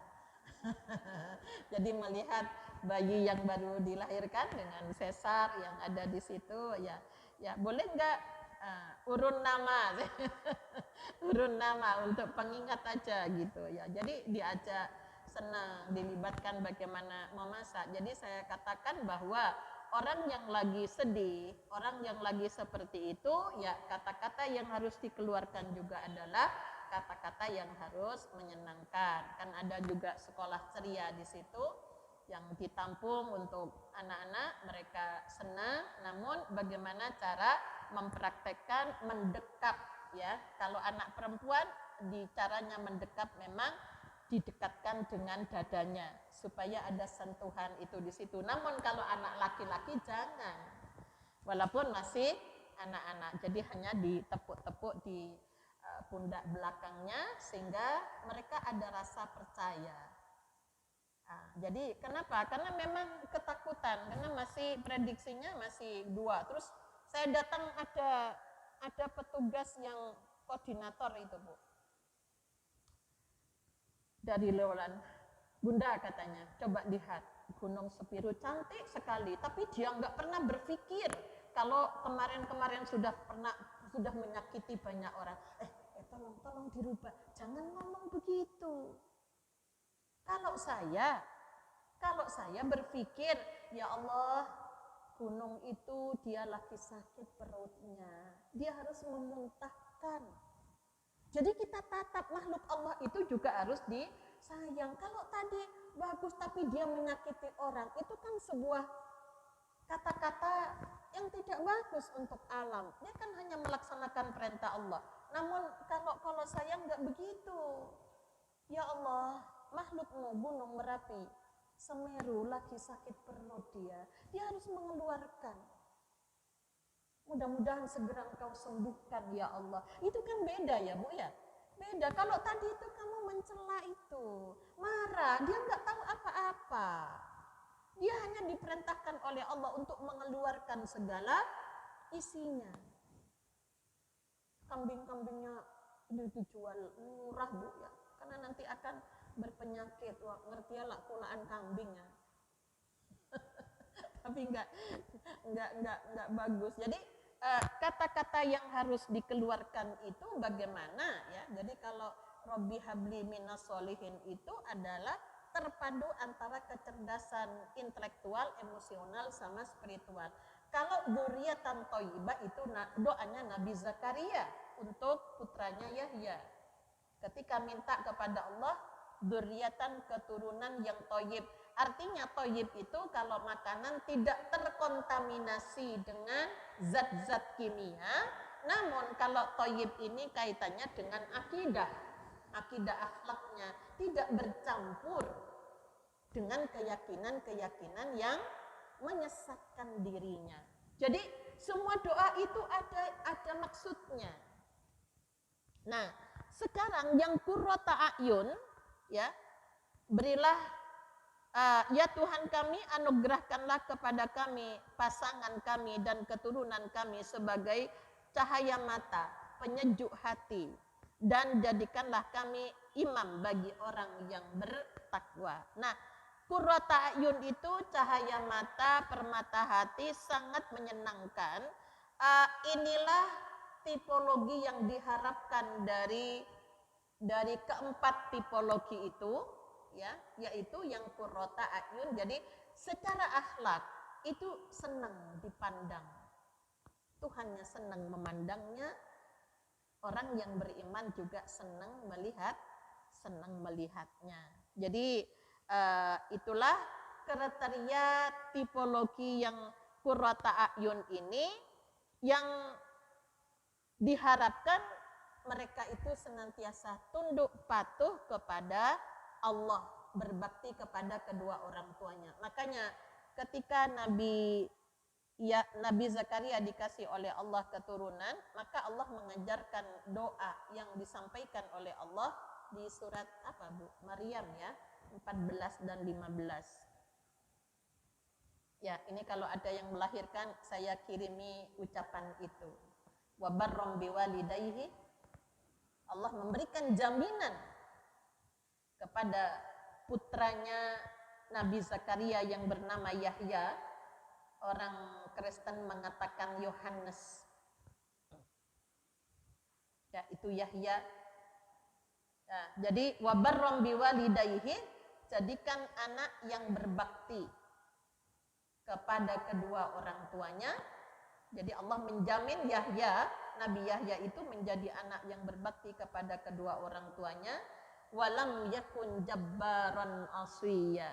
[SPEAKER 1] Jadi melihat bayi yang baru dilahirkan dengan sesar yang ada di situ, ya boleh nggak urun nama, urun nama untuk pengingat aja gitu ya. Jadi diajak senang, dilibatkan bagaimana memasak. Jadi saya katakan bahwa orang yang lagi sedih, orang yang lagi seperti itu, ya kata-kata yang harus dikeluarkan juga adalah kata-kata yang harus menyenangkan. Kan ada juga sekolah ceria di situ yang ditampung untuk anak-anak, mereka senang, namun bagaimana cara mempraktekkan mendekap, ya. Kalau anak perempuan di caranya mendekap memang didekatkan dengan dadanya supaya ada sentuhan itu di situ. Namun kalau anak laki-laki jangan, walaupun masih anak-anak, jadi hanya ditepuk-tepuk di pundak belakangnya sehingga mereka ada rasa percaya. Nah, jadi kenapa? Karena memang ketakutan, karena masih prediksinya masih 2. Terus saya datang ada petugas yang koordinator itu, Bu, dari Leolan. Bunda katanya, coba lihat Gunung Semeru cantik sekali, tapi dia nggak pernah berpikir kalau kemarin-kemarin sudah menyakiti banyak orang. Tolong dirubah, jangan ngomong begitu. Kalau saya berpikir, ya Allah, gunung itu dia lagi sakit perutnya, dia harus memuntahkan. Jadi kita tatap makhluk Allah itu juga harus disayang. Kalau tadi bagus tapi dia menyakiti orang, itu kan sebuah kata-kata yang tidak bagus untuk alam. Dia kan hanya melaksanakan perintah Allah. Namun kalau saya nggak begitu, ya Allah, makhlukmu Gunung Merapi, Semeru lagi sakit perut dia harus mengeluarkan. Mudah-mudahan segera engkau sembuhkan ya Allah. Itu kan beda ya Bu ya. Beda. Kalau tadi itu kamu mencela itu, marah, dia nggak tahu apa-apa. Dia hanya diperintahkan oleh Allah untuk mengeluarkan segala isinya. Kambing-kambingnya ini dijual murah Bu ya, karena nanti akan berpenyakit. Wah, ngerti ya lah kulaan kambingnya. Tapi enggak bagus. Jadi kata-kata yang harus dikeluarkan itu bagaimana ya? Jadi kalau Robbi habli minas solihin itu adalah terpadu antara kecerdasan intelektual, emosional sama spiritual. Kalau dzurriatan thayyibah itu doanya Nabi Zakaria untuk putranya Yahya. Ketika minta kepada Allah dzurriatan keturunan yang thayyib. Artinya thayyib itu kalau makanan tidak terkontaminasi dengan zat-zat kimia. Namun kalau thayyib ini kaitannya dengan akidah akhlaknya, tidak bercampur dengan keyakinan-keyakinan yang menyesatkan dirinya. Jadi semua doa itu ada maksudnya. Nah, sekarang yang qurrata a'yun, ya, berilah ya Tuhan kami, anugerahkanlah kepada kami pasangan kami dan keturunan kami sebagai cahaya mata, penyejuk hati, dan jadikanlah kami imam bagi orang yang bertakwa. Nah, qurrata a'yun itu cahaya mata, permata hati, sangat menyenangkan. Inilah tipologi yang diharapkan dari keempat tipologi itu, ya, yaitu yang qurrata a'yun. Jadi secara akhlak itu senang dipandang, Tuhannya senang memandangnya, orang yang beriman juga senang melihatnya. Jadi itulah kriteria tipologi yang qurrata a'yun ini yang diharapkan mereka itu senantiasa tunduk patuh kepada Allah, berbakti kepada kedua orang tuanya. Makanya ketika Nabi Zakaria dikasih oleh Allah keturunan, maka Allah mengajarkan doa yang disampaikan oleh Allah di surat apa Bu? Maryam ya, 14 dan 15. Ya, ini kalau ada yang melahirkan saya kirimi ucapan itu. Wa barram biwalidayhi, Allah memberikan jaminan kepada putranya Nabi Zakaria yang bernama Yahya. Orang Kristen mengatakan Yohanes. Ya, itu Yahya. Nah, jadi wa barram biwalidayhi, jadikan anak yang berbakti. kepada kedua orang tuanya. Jadi Allah menjamin Yahya, Nabi Yahya itu menjadi anak yang berbakti kepada kedua orang tuanya. Walam yakun jabbaran aswiya,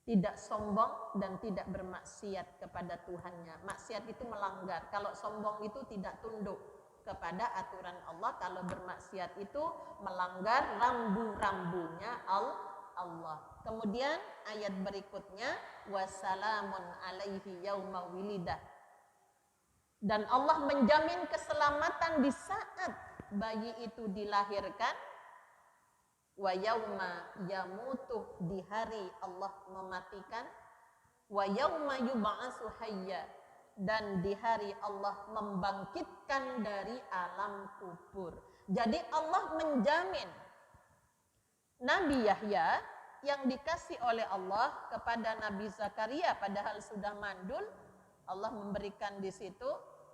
[SPEAKER 1] tidak sombong dan tidak bermaksiat kepada Tuhannya. Maksiat itu melanggar. Kalau sombong itu tidak tunduk kepada aturan Allah. Kalau bermaksiat itu melanggar rambu-rambunya Allah. Kemudian ayat berikutnya, wassalamun alaihi yauma wilidah. Dan Allah menjamin keselamatan di saat bayi itu dilahirkan. Wa yauma yamutu, di hari Allah mematikan. Wa yauma yub'atsu hayya, dan di hari Allah membangkitkan dari alam kubur. Jadi Allah menjamin Nabi Yahya yang dikasih oleh Allah kepada Nabi Zakaria padahal sudah mandul, Allah memberikan di situ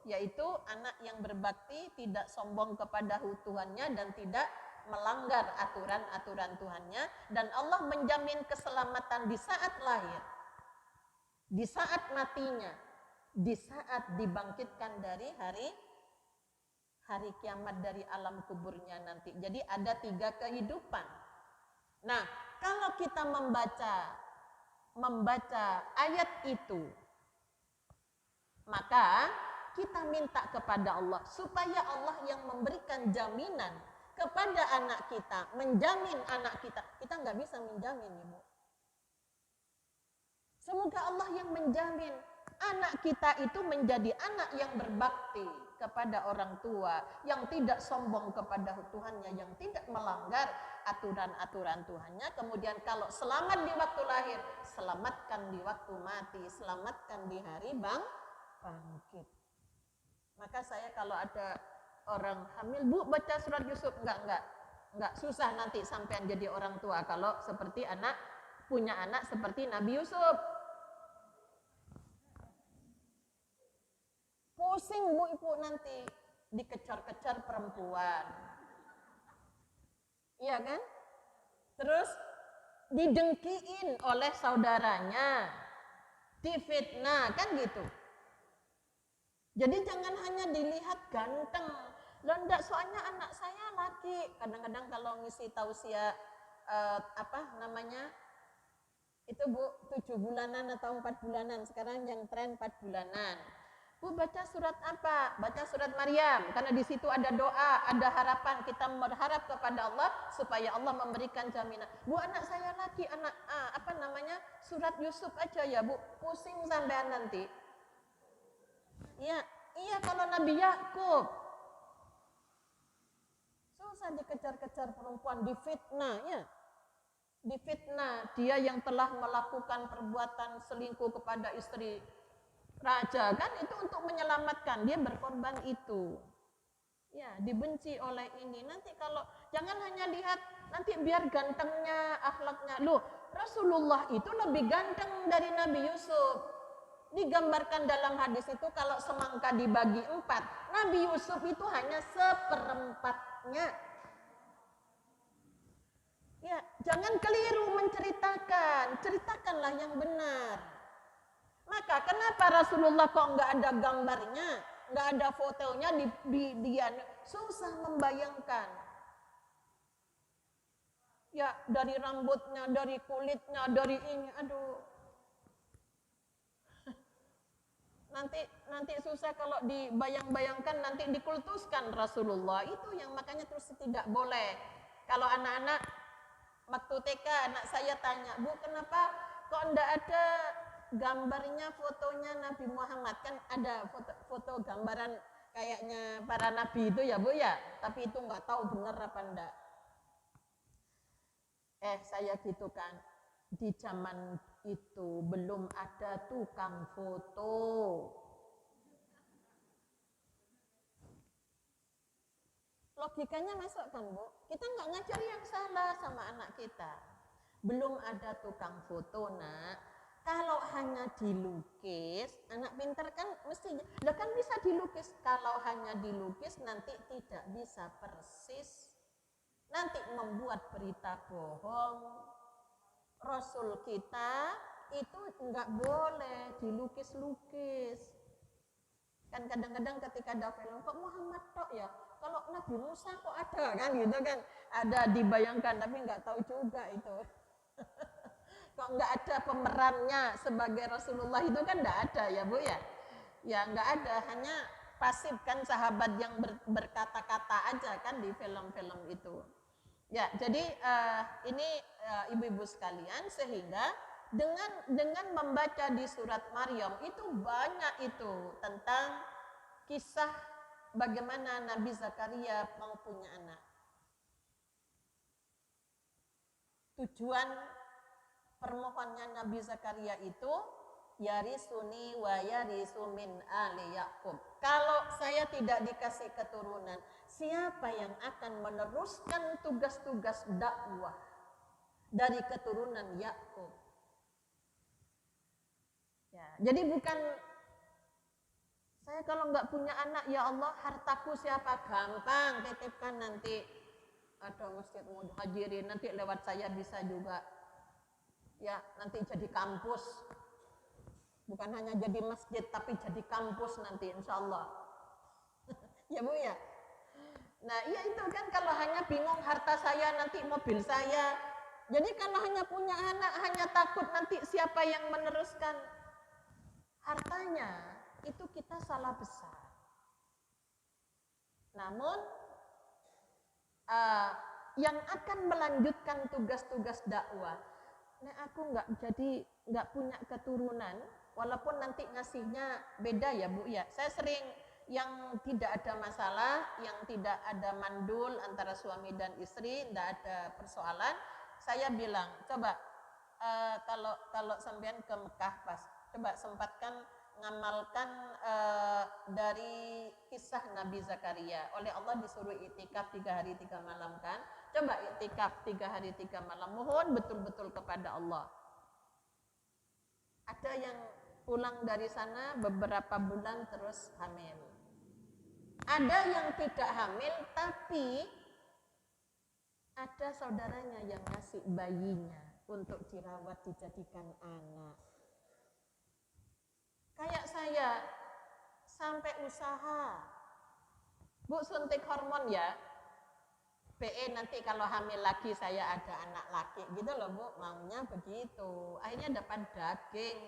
[SPEAKER 1] yaitu anak yang berbakti, tidak sombong kepada Tuhannya dan tidak melanggar aturan-aturan Tuhannya, dan Allah menjamin keselamatan di saat lahir, di saat matinya, di saat dibangkitkan dari hari kiamat dari alam kuburnya nanti. Jadi ada 3 kehidupan. Nah, kalau kita membaca ayat itu, maka kita minta kepada Allah supaya Allah yang memberikan jaminan kepada anak kita, menjamin anak kita. Kita nggak bisa menjamin, Ibu. Semoga Allah yang menjamin anak kita itu menjadi anak yang berbakti kepada orang tua, yang tidak sombong kepada Tuhannya, yang tidak melanggar aturan-aturan Tuhannya. Kemudian kalau selamat di waktu lahir, selamatkan di waktu mati, selamatkan di hari bangkit. Maka saya kalau ada orang hamil, Bu baca surat Yusuf, enggak susah nanti sampean jadi orang tua kalau seperti punya anak seperti Nabi Yusuf. Pusing Bu Ibu nanti dikejar-kejar perempuan. Iya kan? Terus didengkiin oleh saudaranya, difitnah, kan gitu. Jadi jangan hanya dilihat ganteng. Lah enggak, soalnya anak saya laki. Kadang-kadang kalau ngisi tausiah itu Bu 7 bulanan atau 4 bulanan. Sekarang yang tren 4 bulanan. Bu baca surat apa? Baca surat Maryam. Karena di situ ada doa, ada harapan. Kita berharap kepada Allah supaya Allah memberikan jaminan. Bu anak saya laki, surat Yusuf aja ya Bu. Pusing sampean nanti. Iya kalau Nabi Yakub susah dikejar-kejar perempuan, difitnah ya. Difitnah dia yang telah melakukan perbuatan selingkuh kepada istri raja, kan itu untuk menyelamatkan, dia berkorban itu. Ya, dibenci oleh ini. Nanti kalau jangan hanya lihat nanti biar gantengnya, akhlaknya. Loh, Rasulullah itu lebih ganteng dari Nabi Yusuf. Digambarkan dalam hadis itu kalau semangka dibagi 4, Nabi Yusuf itu hanya 1/4-nya. Ya, jangan keliru menceritakan, ceritakanlah yang benar. Maka kenapa Rasulullah kok nggak ada gambarnya, nggak ada fotonya dia susah membayangkan. Ya, dari rambutnya, dari kulitnya, dari ini, aduh. Nanti susah kalau dibayang-bayangkan, nanti dikultuskan Rasulullah. Itu yang makanya terus tidak boleh. Kalau anak-anak waktu TK anak saya tanya, Bu kenapa kok enggak ada gambarnya, fotonya Nabi Muhammad? Kan ada foto gambaran kayaknya para nabi itu ya Bu ya, tapi itu nggak tahu benar apa enggak. Saya gitu kan, di zaman itu belum ada tukang foto. Logikanya masuk kan Bu? Kita nggak ngajar yang salah sama anak kita. Belum ada tukang foto nak. Kalau hanya dilukis, anak pintar kan mesti, kan bisa dilukis. Kalau hanya dilukis nanti tidak bisa persis. Nanti membuat berita bohong. Rasul kita itu nggak boleh dilukis-lukis. Kan kadang-kadang ketika ada film, kok Muhammad tok ya? Kalau Nabi Musa kok ada kan gitu kan? Ada dibayangkan tapi nggak tahu juga itu. Kok nggak ada pemerannya sebagai Rasulullah itu kan nggak ada ya Bu ya? Ya nggak ada, hanya pasif kan sahabat yang berkata-kata aja kan di film-film itu. Ya, jadi ini ibu-ibu sekalian, sehingga dengan membaca di surat Maryam itu banyak itu tentang kisah bagaimana Nabi Zakaria mau punya anak. Tujuan permohonannya Nabi Zakaria itu yarisuni wa yarisu min ali Yakub. Kalau saya tidak dikasih keturunan, siapa yang akan meneruskan tugas-tugas dakwah dari keturunan Yakub? Ya, jadi bukan saya kalau nggak punya anak, ya Allah hartaku siapa? Gampang, titipkan nanti ada masjid muhajirin, nanti lewat saya bisa juga. Ya, nanti jadi kampus. Bukan hanya jadi masjid, tapi jadi kampus nanti insya Allah. Ya Bu ya. Nah iya itu kan, kalau hanya bingung harta saya, nanti mobil saya. Jadi kalau hanya punya anak, hanya takut nanti siapa yang meneruskan hartanya, itu kita salah besar. Namun yang akan melanjutkan tugas-tugas dakwah, nah aku nggak punya keturunan, walaupun nanti ngasihnya beda ya Bu ya. Saya sering yang tidak ada masalah, yang tidak ada mandul antara suami dan istri, tidak ada persoalan. Saya bilang, coba kalau sampean ke Mekah pas, coba sempatkan ngamalkan dari kisah Nabi Zakaria. Oleh Allah disuruh itikaf 3 hari 3 malam kan. Coba itikaf 3 hari 3 malam, mohon betul-betul kepada Allah. Ada yang pulang dari sana beberapa bulan terus hamil. Ada yang tidak hamil tapi ada saudaranya yang ngasih bayinya untuk dirawat, dijadikan anak. Kayak saya sampai usaha, Bu suntik hormon ya, PE nanti kalau hamil lagi saya ada anak laki gitu loh Bu, maunya begitu. Akhirnya dapat daging,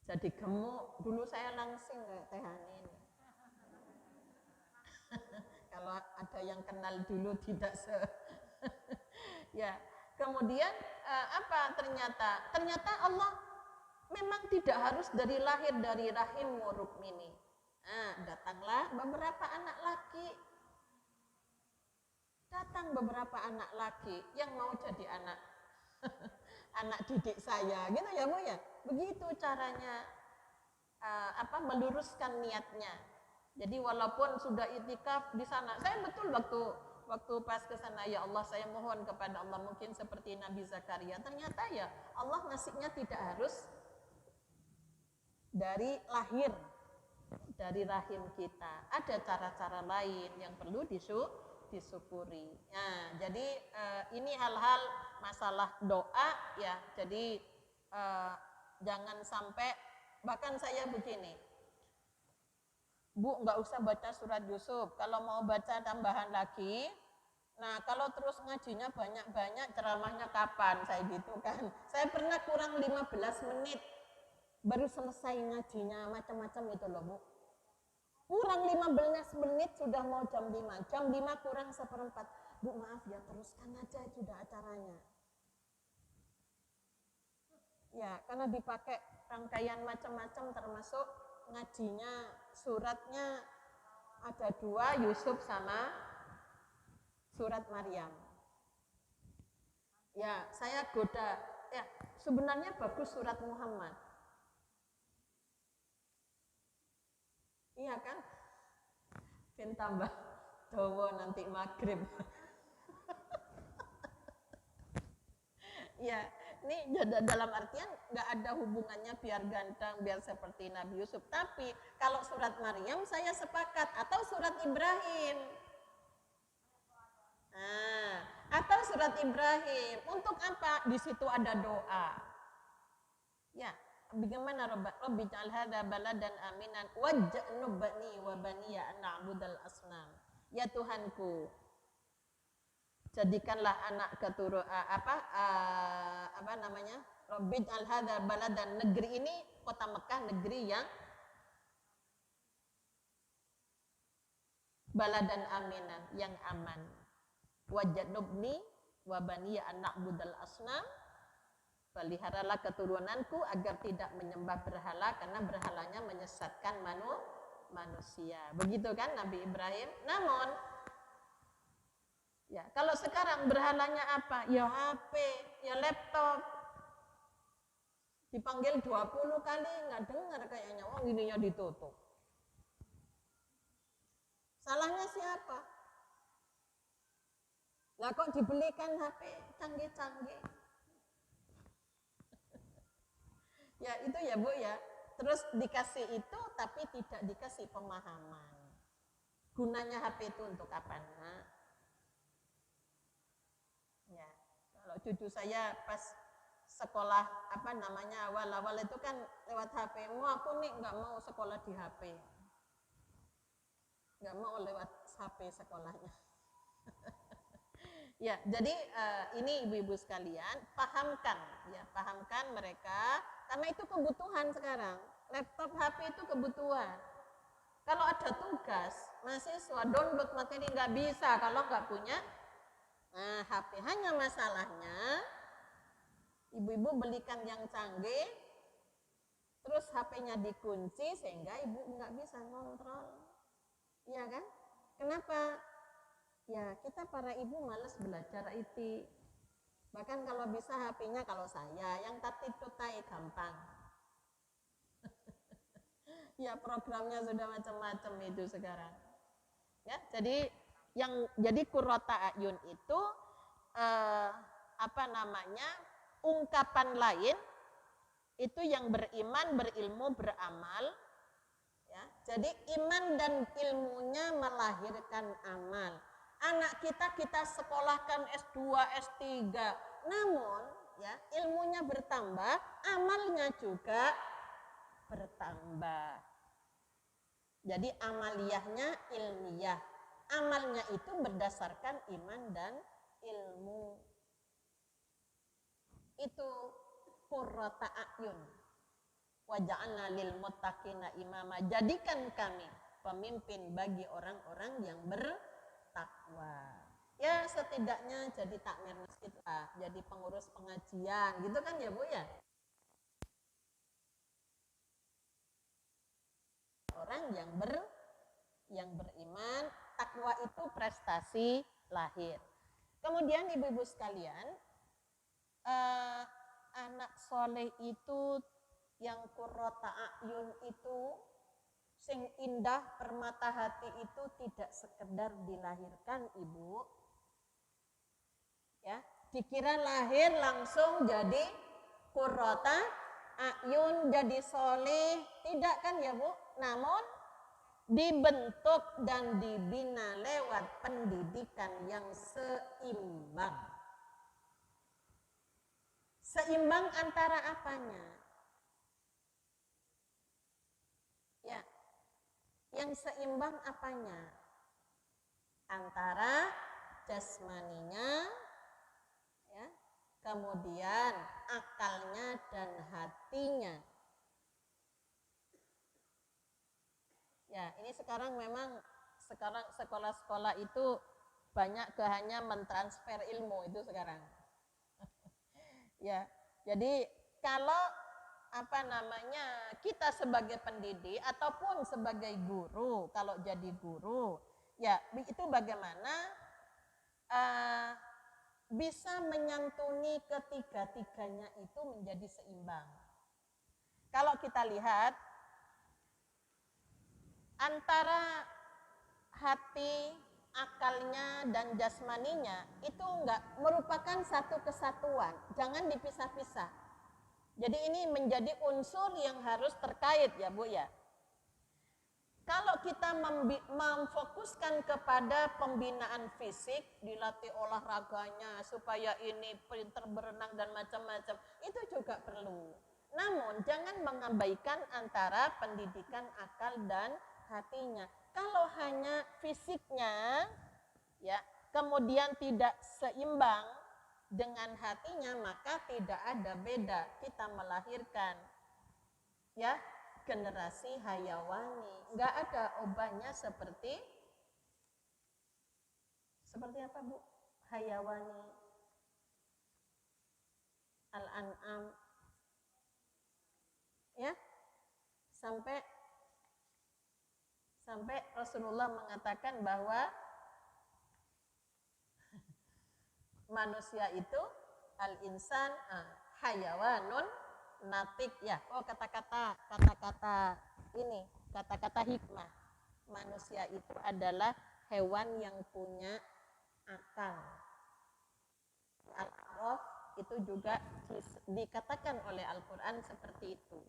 [SPEAKER 1] jadi gemuk. Dulu saya langsing kayak Teh Hanin. Kalau ada yang kenal dulu tidak ya. Kemudian apa ternyata Allah memang tidak harus dari lahir dari rahim Rukmini. Nah, datanglah beberapa anak laki. Datang beberapa anak laki yang mau jadi anak anak didik saya, gitu ya Bu ya. Begitu caranya meluruskan niatnya. Jadi walaupun sudah itikaf di sana, saya betul waktu pas ke sana, ya Allah saya mohon kepada Allah mungkin seperti Nabi Zakaria. Ternyata ya Allah ngasihnya tidak harus dari lahir, dari rahim kita. Ada cara-cara lain yang perlu disyukuri. Nah, jadi ini hal-hal masalah doa ya. Jadi jangan sampai, bahkan saya begini, Bu nggak usah baca surat Yusuf, kalau mau baca tambahan lagi. Nah kalau terus ngajinya banyak-banyak, ceramahnya kapan? Saya gitu kan. Saya pernah kurang 15 menit baru selesai ngajinya, macam-macam itu loh Bu. Kurang 15 menit sudah mau jam 5. Jam 5 kurang 1/4. Bu maaf ya, teruskan aja sudah acaranya. Ya, karena dipakai rangkaian macam-macam, termasuk ngajinya, suratnya ada 2, Yusuf sama surat Maryam. Ya, saya goda. Ya, sebenarnya bagus surat Muhammad. Iya kan? Ben tambah dawa nanti maghrib. Ya, ini dalam artian nggak ada hubungannya biar ganteng, biar seperti Nabi Yusuf. Tapi kalau surat Maryam saya sepakat, atau surat Ibrahim. Nah, atau surat Ibrahim. Untuk apa? Di situ ada doa. Ya, bagaimana Rabbi ja'al hadza baladan aminan waj'nubni wa baniya an na'budal asnam. Ya Tuhanku, jadikanlah anak keturunan apa namanya? Rabbi ja'al hadza baladan, negeri ini kota Mekah negeri yang baladan aminan, yang aman. Waj'nubni wa baniya an na'budal asnam. Peliharalah keturunanku agar tidak menyembah berhala karena berhalanya menyesatkan manusia. Begitu kan Nabi Ibrahim? Namun ya, kalau sekarang berhalanya apa? Ya HP, ya laptop. Dipanggil 20 kali nggak dengar kayaknya. Oh, ininya ditutup. Salahnya siapa? Lah kok dibelikan HP canggih-canggih? Ya itu ya Bu ya. Terus dikasih itu tapi tidak dikasih pemahaman. Gunanya HP itu untuk apa nak? Ya, kalau cucu saya pas sekolah apa namanya awal-awal itu kan lewat HP. Aku nih nggak mau sekolah di HP. Nggak mau lewat HP sekolahnya. Ya, jadi ini ibu-ibu sekalian, pahamkan mereka karena itu kebutuhan sekarang. Laptop, HP itu kebutuhan. Kalau ada tugas, mahasiswa download materi nggak bisa kalau nggak punya HP. Hanya masalahnya, ibu-ibu belikan yang canggih, terus HP-nya dikunci sehingga ibu nggak bisa ngontrol. Iya kan? Kenapa? Ya, kita para ibu males belajar IT. Bahkan kalau bisa HP-nya kalau saya yang tutai gampang. Ya, programnya sudah macam-macam itu sekarang. Ya, jadi qurrata ayun itu ungkapan lain itu yang beriman, berilmu, beramal. Ya, jadi iman dan ilmunya melahirkan amal. Anak kita sekolahkan S2, S3, namun ya ilmunya bertambah, amalnya juga bertambah. Jadi amaliyahnya ilmiah, amalnya itu berdasarkan iman dan ilmu. Itu qurrata a'yun. Wa ja'alna lil muttaqina imama. Jadikan kami pemimpin bagi orang-orang yang bertakwa. Ya setidaknya jadi takmir masjid lah, jadi pengurus pengajian, gitu kan ya Bu ya. Orang yang beriman, takwa itu prestasi lahir. Kemudian ibu-ibu sekalian, anak soleh itu yang qurrata a'yun itu sing indah permata hati itu tidak sekedar dilahirkan ibu, ya dikira lahir langsung jadi qurrata a'yun, jadi soleh, tidak kan ya Bu? Namun dibentuk dan dibina lewat pendidikan yang seimbang. Seimbang antara apanya? Ya, yang seimbang apanya? Antara jasmaninya, ya, kemudian akalnya dan hatinya. Ya, ini sekarang memang sekolah-sekolah itu banyak hanya mentransfer ilmu itu sekarang. Ya, jadi kalau kita sebagai pendidik ataupun sebagai guru, kalau jadi guru, ya itu bagaimana bisa menyantuni ketiga-tiganya itu menjadi seimbang. Kalau kita lihat antara hati, akalnya dan jasmaninya itu enggak merupakan satu kesatuan, jangan dipisah-pisah. Jadi ini menjadi unsur yang harus terkait ya Bu ya. Kalau kita memfokuskan kepada pembinaan fisik, dilatih olahraganya supaya ini pintar berenang dan macam-macam, itu juga perlu. Namun jangan mengabaikan antara pendidikan akal dan hatinya. Kalau hanya fisiknya ya kemudian tidak seimbang dengan hatinya, maka tidak ada beda kita melahirkan ya generasi hayawani. Enggak ada ubahnya seperti apa Bu? Hayawani, al-an'am ya, sampai Rasulullah mengatakan bahwa manusia itu al-insan hayawanun natik ya. Oh, kata-kata ini, kata-kata hikmah. Manusia itu adalah hewan yang punya akal. Al-A'raf itu juga dikatakan oleh Al-Qur'an seperti itu.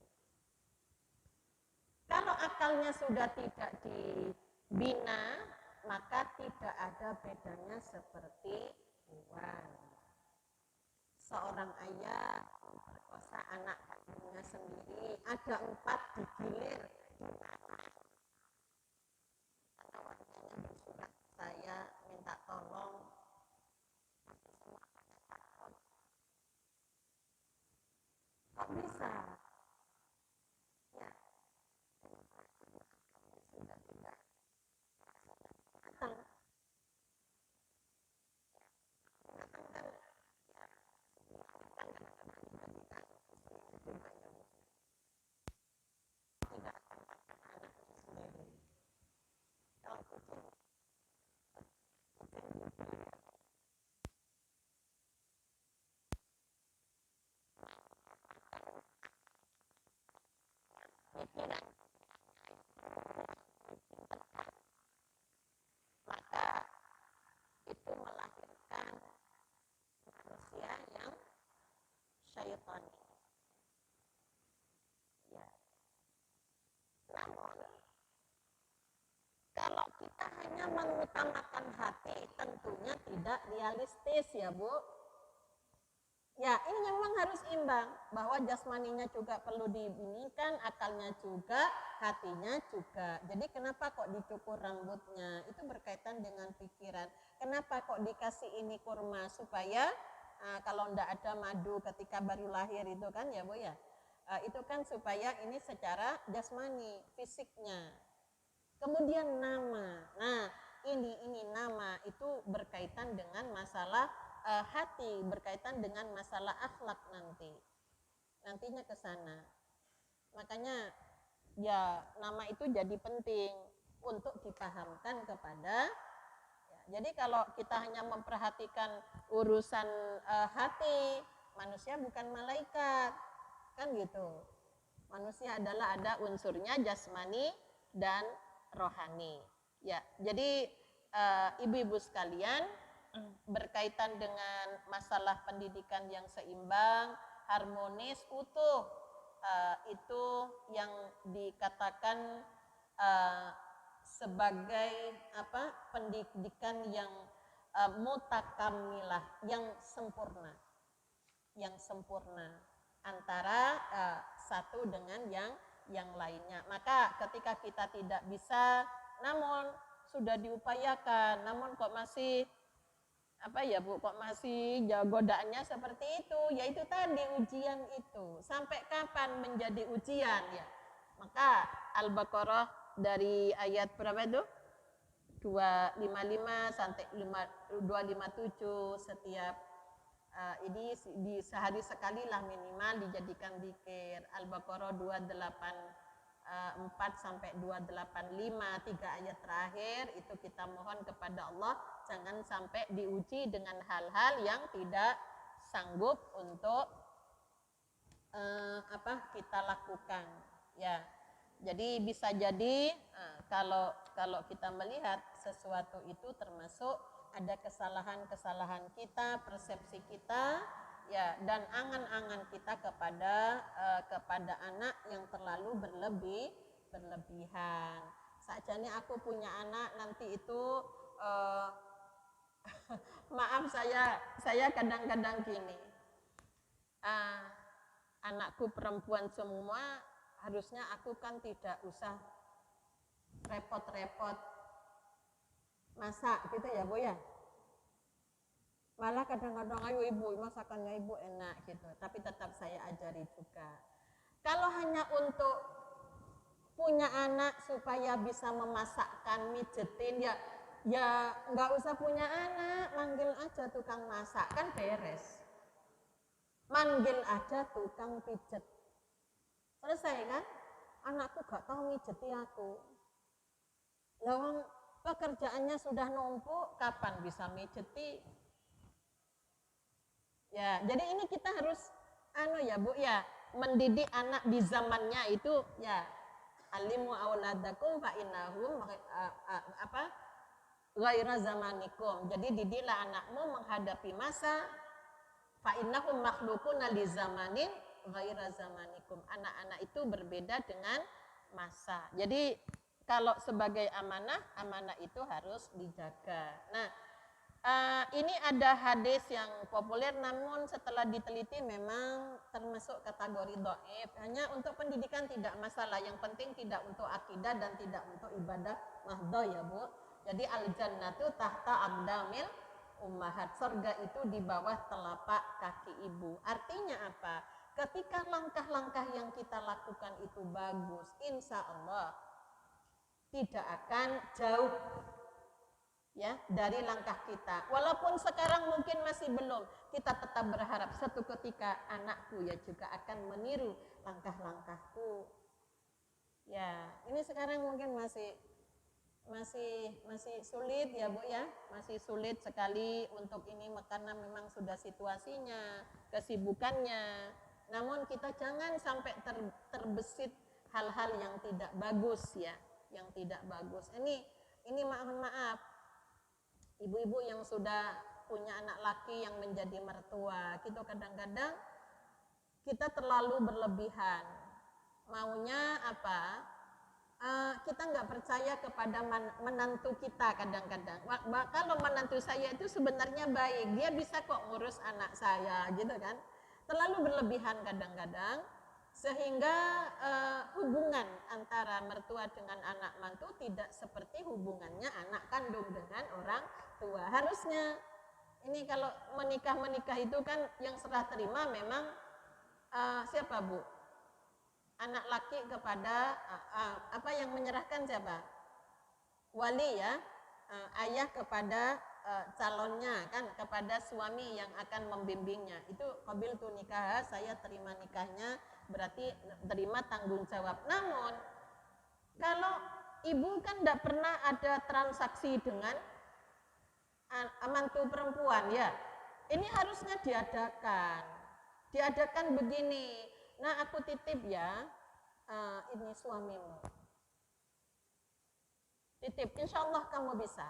[SPEAKER 1] Kalau akalnya sudah tidak dibina, maka tidak ada bedanya seperti hewan. Seorang ayah memperkosa anak kandungnya sendiri, ada 4 digilir. Karena warganya bersurat, saya minta tolong. Kok bisa? Ya, sudah tidak matang. Maka itu melahirkan manusia yang syaitani. Ya. Namun kalau kita hanya mengutamakan hati, tentunya tidak realistis ya Bu. Ya, ini memang harus imbang, bahwa jasmaninya juga perlu dibinikan, akalnya juga, hatinya juga. Jadi kenapa kok dicukur rambutnya? Itu berkaitan dengan pikiran. Kenapa kok dikasih ini kurma? Supaya kalau ndak ada madu ketika baru lahir itu kan ya Bu ya. Itu kan supaya ini secara jasmani, fisiknya. Kemudian nama. Nah, ini nama itu berkaitan dengan masalah hati, berkaitan dengan masalah akhlak nantinya ke sana. Makanya ya nama itu jadi penting untuk dipahamkan kepada ya, jadi kalau kita hanya memperhatikan urusan hati, manusia bukan malaikat kan gitu. Manusia adalah ada unsurnya jasmani dan rohani ya. Jadi ibu-ibu sekalian, berkaitan dengan masalah pendidikan yang seimbang, harmonis, utuh, itu yang dikatakan sebagai pendidikan yang mutakamilah, yang sempurna antara satu dengan yang lainnya. Maka ketika kita tidak bisa, namun sudah diupayakan, namun kok masih kok masih godaannya seperti itu, yaitu tadi ujian itu. Sampai kapan menjadi ujian ya? Maka Al-Baqarah dari ayat berapa itu? 255 sampai 257 setiap ini di sehari sekali lah minimal dijadikan zikir. Al-Baqarah 284 sampai 285, 3 ayat terakhir itu kita mohon kepada Allah jangan sampai diuji dengan hal-hal yang tidak sanggup untuk kita lakukan ya. Jadi bisa jadi kalau kita melihat sesuatu itu termasuk ada kesalahan-kesalahan kita, persepsi kita ya, dan angan-angan kita kepada anak yang terlalu berlebihan. Sajane aku punya anak nanti itu maaf saya kadang-kadang gini. anakku perempuan semua, harusnya aku kan tidak usah repot-repot masak gitu ya Bu ya. Malah kadang-kadang ayo ibu masakannya ibu enak gitu, tapi tetap saya ajari juga. Kalau hanya untuk punya anak supaya bisa memasakkan, mijetin, ya nggak usah punya anak, manggil aja tukang masak kan beres. Manggil aja tukang pijet, selesai kan? Anakku gak tahu mijeti aku. Lawang pekerjaannya sudah numpuk, kapan bisa mijeti? Ya, jadi ini kita harus ya Bu ya, mendidik anak di zamannya itu ya, alimu auladakum fa innahum ghaira zamanikum. Jadi didiklah anakmu menghadapi masa fa innahum makhluquna li zamanin ghaira zamanikum. Anak-anak itu berbeda dengan masa. Jadi kalau sebagai amanah itu harus dijaga. Nah, ini ada hadis yang populer namun setelah diteliti memang termasuk kategori dhaif. Hanya untuk pendidikan tidak masalah, yang penting tidak untuk akidah dan tidak untuk ibadah mahdhah ya Bu. Jadi al-jannatu tahta aqdamil ummahat. Surga itu di bawah telapak kaki ibu. Artinya apa? Ketika langkah-langkah yang kita lakukan itu bagus, insya Allah tidak akan jauh ya dari langkah kita. Walaupun sekarang mungkin masih belum, kita tetap berharap satu ketika anakku ya juga akan meniru langkah-langkahku. Ya, ini sekarang mungkin masih sulit ya Bu ya, masih sulit sekali untuk ini karena memang sudah situasinya, kesibukannya. Namun kita jangan sampai terbesit hal-hal yang tidak bagus ya, yang tidak bagus. Ini maaf ibu-ibu yang sudah punya anak laki yang menjadi mertua, gitu kadang-kadang kita terlalu berlebihan. Maunya apa? Kita nggak percaya kepada menantu kita kadang-kadang. Kalau menantu saya itu sebenarnya baik, dia bisa kok ngurus anak saya, gitu kan? Terlalu berlebihan kadang-kadang, sehingga hubungan antara mertua dengan anak mantu tidak seperti hubungannya anak kandung dengan orang tua. Harusnya ini kalau menikah itu kan yang serah terima memang siapa Bu? Anak laki kepada apa yang menyerahkan siapa? Wali ya, ayah kepada calonnya kan, kepada suami yang akan membimbingnya. Itu qabil tu nikah, saya terima nikahnya, berarti terima tanggung jawab. Namun kalau ibu kan tidak pernah ada transaksi dengan mantu perempuan ya, ini harusnya diadakan begini. Nah aku titip ya, ini suamimu, titip, insya Allah kamu bisa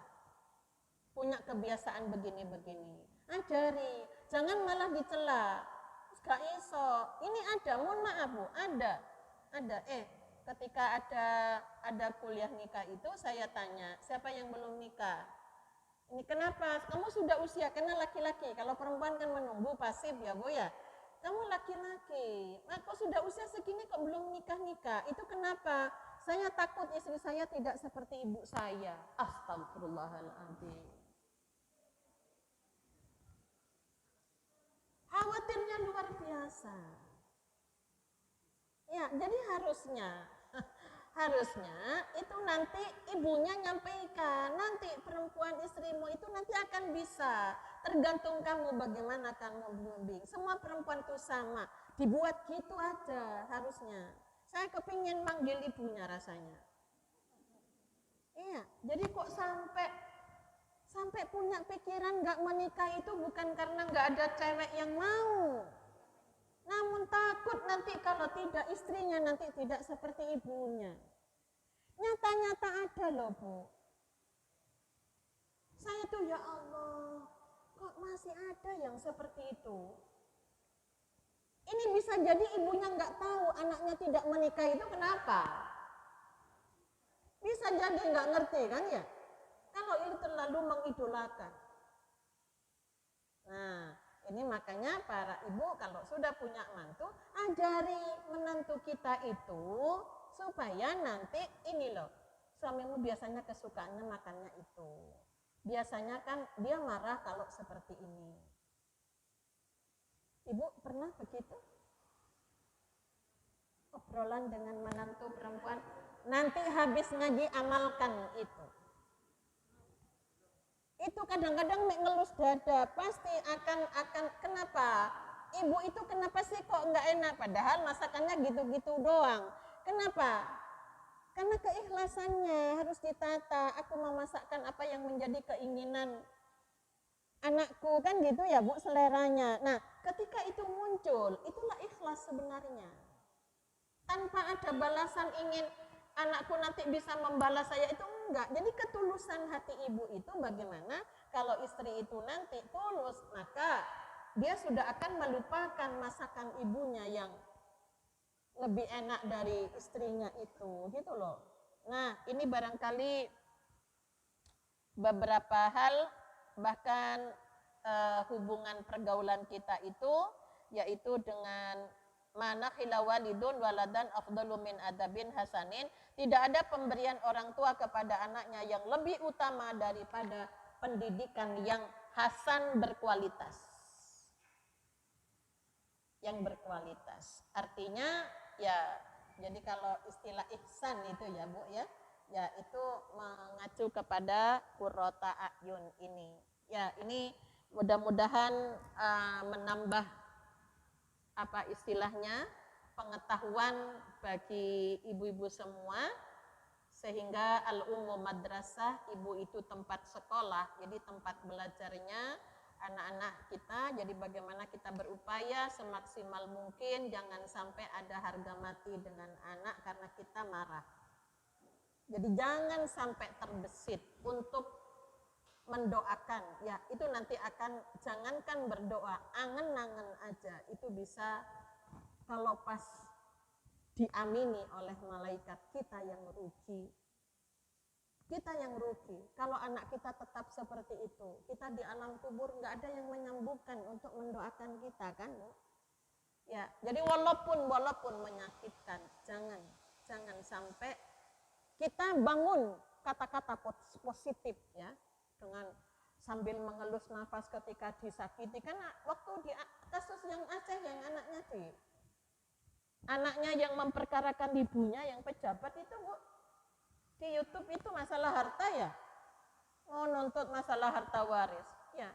[SPEAKER 1] punya kebiasaan begini-begini. Ajari, jangan malah dicela. Gak iso, ini ada, mohon maaf Bu, ada. Ketika ada kuliah nikah itu saya tanya, siapa yang belum nikah? Ini kenapa? Kamu sudah usia, karena laki-laki, kalau perempuan kan menunggu pasif ya Bu ya. Kamu laki-laki, nah kok sudah usia segini kok belum nikah-nikah? Itu kenapa? Saya takut istri saya tidak seperti ibu saya. Astagfirullahaladzim. Khawatirnya luar biasa. Ya, jadi harusnya itu nanti ibunya nyampaikan, nanti perempuan istrimu itu nanti akan bisa, tergantung kamu bagaimana kamu membimbing. Semua perempuan itu sama, dibuat gitu aja harusnya. Saya kepingin manggil ibunya rasanya. Iya, jadi kok sampai punya pikiran nggak menikah itu bukan karena nggak ada cewek yang mau, namun takut nanti kalau tidak istrinya nanti tidak seperti ibunya. Nyata-nyata ada loh Bu. Saya tuh ya Allah, kok masih ada yang seperti itu. Ini bisa jadi ibunya nggak tahu anaknya tidak menikah itu kenapa. Bisa jadi nggak ngerti kan ya. Kalau itu terlalu mengidolakan. Nah, Ini makanya para ibu kalau sudah punya mantu, ajari menantu kita itu supaya nanti ini loh, suamimu biasanya kesukaannya makannya itu. Biasanya kan dia marah kalau seperti ini. Ibu pernah begitu? Obrolan dengan menantu perempuan, nanti habis ngaji amalkan itu. Itu kadang-kadang ngelus dada, pasti akan kenapa? Ibu itu kenapa sih kok nggak enak? Padahal masakannya gitu-gitu doang. Kenapa? Karena keikhlasannya harus ditata. Aku mau masakkan apa yang menjadi keinginan anakku, kan gitu ya Bu, seleranya. Nah, ketika itu muncul, itulah ikhlas sebenarnya. Tanpa ada balasan ingin anakku nanti bisa membalas saya, itu enggak. Jadi ketulusan hati ibu itu bagaimana kalau istri itu nanti tulus, maka dia sudah akan melupakan masakan ibunya yang lebih enak dari istrinya itu, gitu loh. Nah, ini barangkali beberapa hal, bahkan hubungan pergaulan kita itu, yaitu dengan mana khilawalidun waladan afdalu min adabin hasanin. Tidak ada pemberian orang tua kepada anaknya yang lebih utama daripada pendidikan yang hasan berkualitas. Yang berkualitas. Artinya ya, jadi kalau istilah ihsan itu ya Bu ya, ya itu mengacu kepada qurrata ayun ini. Ya, ini mudah-mudahan menambah apa istilahnya pengetahuan bagi ibu-ibu semua, sehingga al-ummu madrasah, ibu itu tempat sekolah, jadi tempat belajarnya anak-anak kita. Jadi bagaimana kita berupaya semaksimal mungkin jangan sampai ada harga mati dengan anak karena kita marah. Jadi jangan sampai terbesit untuk mendoakan, ya itu nanti akan, jangankan berdoa, angen-angen aja itu bisa kalau pas diamini oleh malaikat, kita yang rugi. Kita yang rugi. Kalau anak kita tetap seperti itu, kita di alam kubur nggak ada yang menyambutkan untuk mendoakan kita, kan Bu? Ya, jadi walaupun menyakitkan, jangan sampai kita bangun kata-kata positif ya, dengan sambil mengelus nafas ketika disakiti. Kan waktu di kasus yang Aceh yang anaknya yang memperkarakan ibunya yang pejabat itu Bu, di YouTube itu masalah harta ya, nuntut masalah harta waris ya,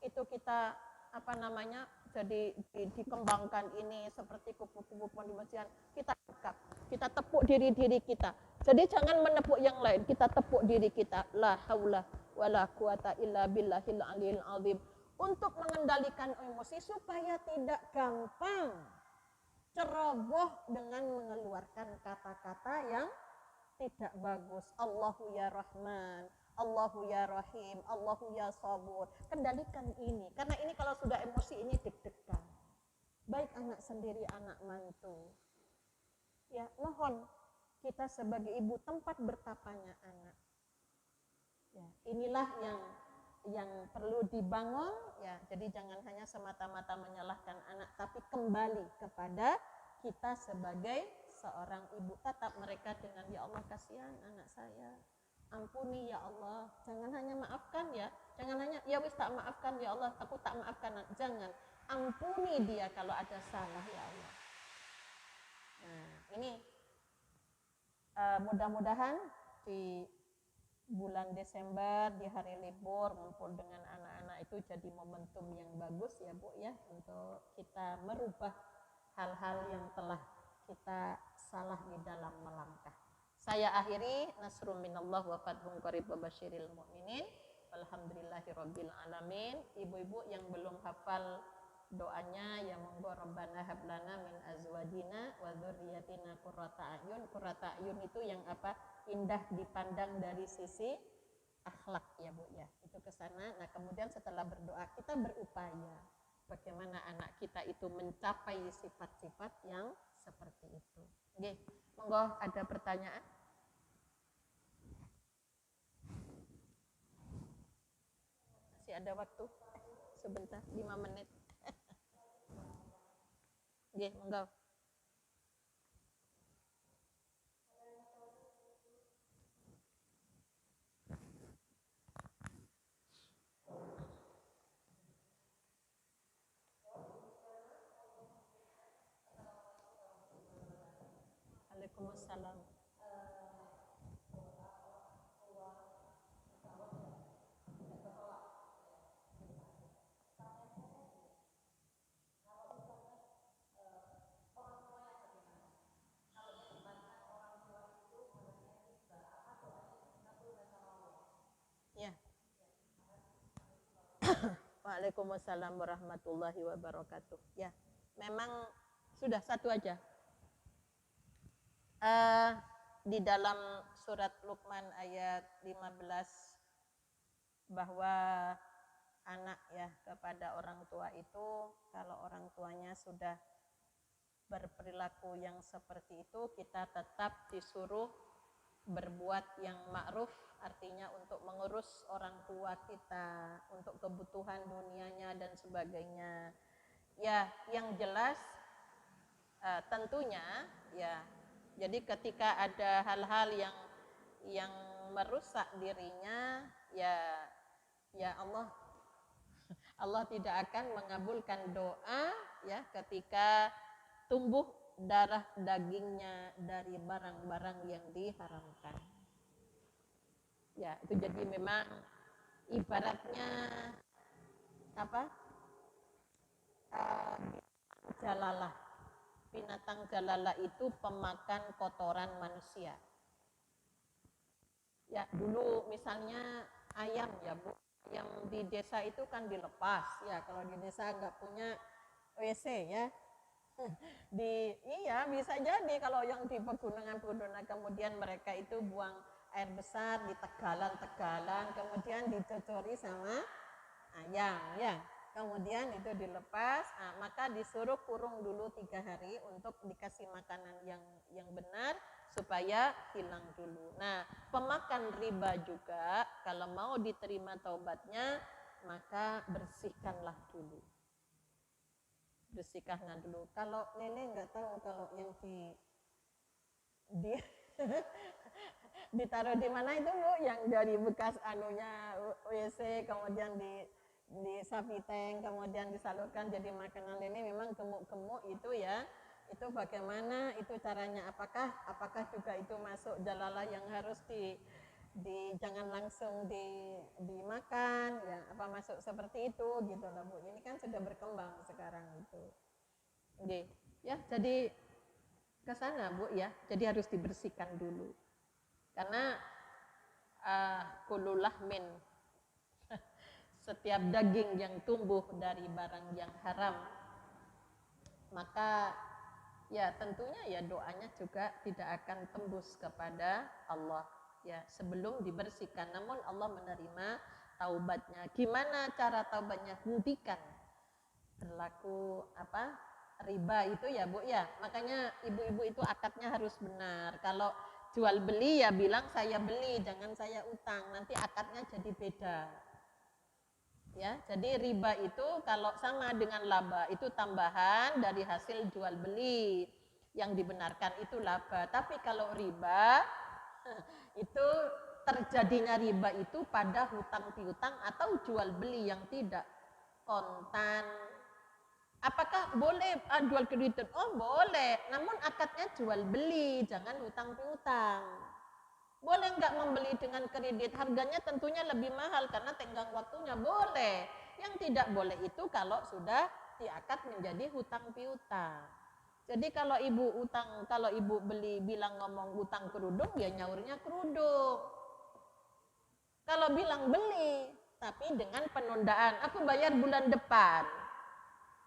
[SPEAKER 1] itu kita apa namanya, jadi dikembangkan ini seperti kupu-kupu pembesian, kita tepuk diri kita. Jadi jangan menepuk yang lain, kita tepuk diri kita. La haula wala quwata illa billahil aliyil azim, untuk mengendalikan emosi supaya tidak gampang ceroboh dengan mengeluarkan kata-kata yang tidak bagus. Allahu ya Rahman, Allahu ya Rahim, Allahu ya Sabur. Kendalikan ini, karena ini kalau sudah emosi ini deg-degan. Baik anak sendiri, anak mantu. Ya, mohon kita sebagai ibu tempat bertapanya anak. Ya, inilah yang perlu dibangun ya. Jadi jangan hanya semata-mata menyalahkan anak, tapi kembali kepada kita sebagai seorang ibu. Tatap mereka dengan, ya Allah kasihan anak saya, ampuni ya Allah. Jangan hanya maafkan ya, jangan hanya ya wis tak maafkan ya Allah, aku tak maafkan. Jangan, ampuni dia kalau ada salah ya Allah. Nah ini mudah-mudahan di bulan Desember, di hari libur ngumpul dengan anak-anak itu jadi momentum yang bagus ya Bu ya, untuk kita merubah hal-hal yang telah kita salah di dalam melangkah. Saya akhiri, nasrun minallah wa fathun qarib wa basyiril mu'minin. Alhamdulillahirabbil alamin. Ibu-ibu yang belum hafal doanya, ya monggo Rabbana hablana min azwajina wa dzurriyyatina qurrata a'yun. Qurrata a'yun itu yang apa? Indah dipandang dari sisi akhlak ya Bu ya. Itu ke sana. Nah, kemudian setelah berdoa kita berupaya bagaimana anak kita itu mencapai sifat-sifat yang seperti itu. Oke, monggo ada pertanyaan? Masih ada waktu sebentar, 5 menit. Nggih, monggo. Waalaikumsalam. Ya. Waalaikumsalam warahmatullahi wabarakatuh. Ya, memang sudah satu aja. Di dalam surat Luqman ayat 15 bahwa anak ya kepada orang tua itu kalau orang tuanya sudah berperilaku yang seperti itu kita tetap disuruh berbuat yang ma'ruf, artinya untuk mengurus orang tua kita, untuk kebutuhan dunianya dan sebagainya. Ya, yang jelas tentunya ya. Jadi ketika ada hal-hal yang merusak dirinya, ya Allah tidak akan mengabulkan doa ya ketika tumbuh darah dagingnya dari barang-barang yang diharamkan. Ya, itu jadi memang ibaratnya apa? Jalalah. Binatang jalalah itu pemakan kotoran manusia. Ya, dulu misalnya ayam ya Bu, yang di desa itu kan dilepas ya, kalau di desa nggak punya WC ya. Iya bisa jadi kalau yang di pegunungan-pegunungan kemudian mereka itu buang air besar di tegalan-tegalan, kemudian dicocori sama ayam ya, kemudian itu dilepas, maka disuruh kurung dulu 3 hari untuk dikasih makanan yang benar supaya hilang dulu. Nah, pemakan riba juga kalau mau diterima taubatnya maka bersihkanlah dulu. Bersihkanlah dulu. Kalau nenek nggak tahu kalau yang di ditaruh di mana itu Bu, yang dari bekas anunya WC kemudian di sapi tank kemudian disalurkan jadi makanan ini memang gemuk-gemuk itu ya, itu bagaimana itu caranya, apakah juga itu masuk jalalah yang harus di jangan langsung dimakan ya, apa masuk seperti itu gitu lah Bu. Ini kan sudah berkembang sekarang itu. Oke. Ya, jadi ke sana Bu ya. Jadi harus dibersihkan dulu. Karena kullu lahmin setiap daging yang tumbuh dari barang yang haram, maka ya tentunya ya doanya juga tidak akan tembus kepada Allah ya sebelum dibersihkan. Namun Allah menerima taubatnya. Gimana cara taubatnya? Hentikan berlaku riba itu ya Bu ya. Makanya ibu-ibu itu akadnya harus benar. Kalau jual beli ya bilang saya beli, jangan saya utang. Nanti akadnya jadi beda. Ya, jadi riba itu kalau sama dengan laba itu tambahan dari hasil jual beli, yang dibenarkan itu laba. Tapi kalau riba itu terjadinya riba itu pada hutang piutang atau jual beli yang tidak kontan. Apakah boleh jual kredit? Oh boleh, namun akadnya jual beli, jangan hutang piutang. Boleh nggak membeli dengan kredit? Harganya tentunya lebih mahal karena tenggang waktunya, boleh. Yang tidak boleh itu kalau sudah diakad menjadi hutang piutang. Jadi kalau ibu beli bilang ngomong hutang kerudung, ya nyaurnya kerudung. Kalau bilang beli, tapi dengan penundaan, aku bayar bulan depan.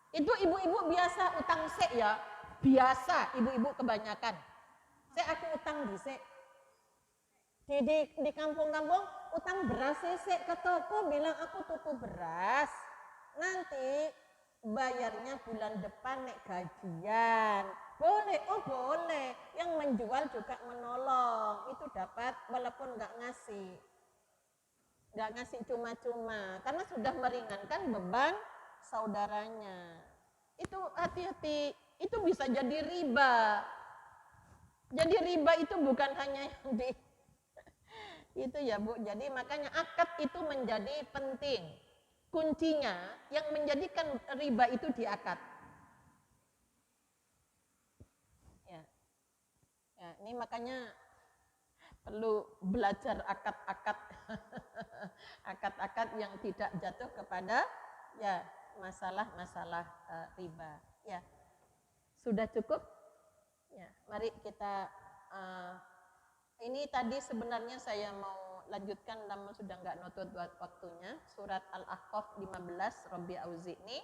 [SPEAKER 1] Itu ibu-ibu biasa utang sek ya, biasa ibu-ibu kebanyakan. Aku utang di sek. Di kampung-kampung utang beras sesek ke toko bilang aku tuku beras, nanti bayarnya bulan depan nek gajian. Boleh, oh boleh. Yang menjual juga menolong, itu dapat walaupun nggak ngasih cuma-cuma karena sudah meringankan beban saudaranya. Itu hati-hati itu bisa jadi riba. Jadi riba itu bukan hanya yang di itu ya Bu. Jadi makanya akad itu menjadi penting. Kuncinya yang menjadikan riba itu di akad. Ya. Ya, ini makanya perlu belajar akad-akad akad-akad yang tidak jatuh kepada ya masalah-masalah riba. Ya. Sudah cukup? Ya, mari kita ini tadi sebenarnya saya mau lanjutkan namun sudah nggak nutut waktunya. Surat Al-Ahqaf 15, Rabbi auzi'ni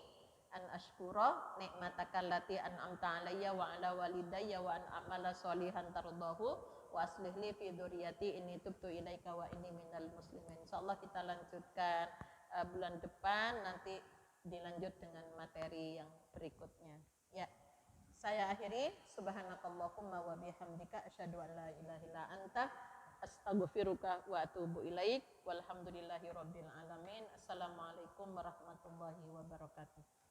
[SPEAKER 1] an ashkura nikmataka allati an'amta alayya wa ala walidayya wa an a'mala sholihan tardahu wa aslih li fi dzurriyyati inni tubtu ilaika wa inni minal muslimin. Insyaallah kita lanjutkan bulan depan, nanti dilanjut dengan materi yang berikutnya. Ya. Saya akhiri, subhanakallahumma wa bihamdika asyhadu an la ilaha illa anta astaghfiruka wa atubu ilaik. Walhamdulillahirabbil alamin. Assalamualaikum warahmatullahi wabarakatuh.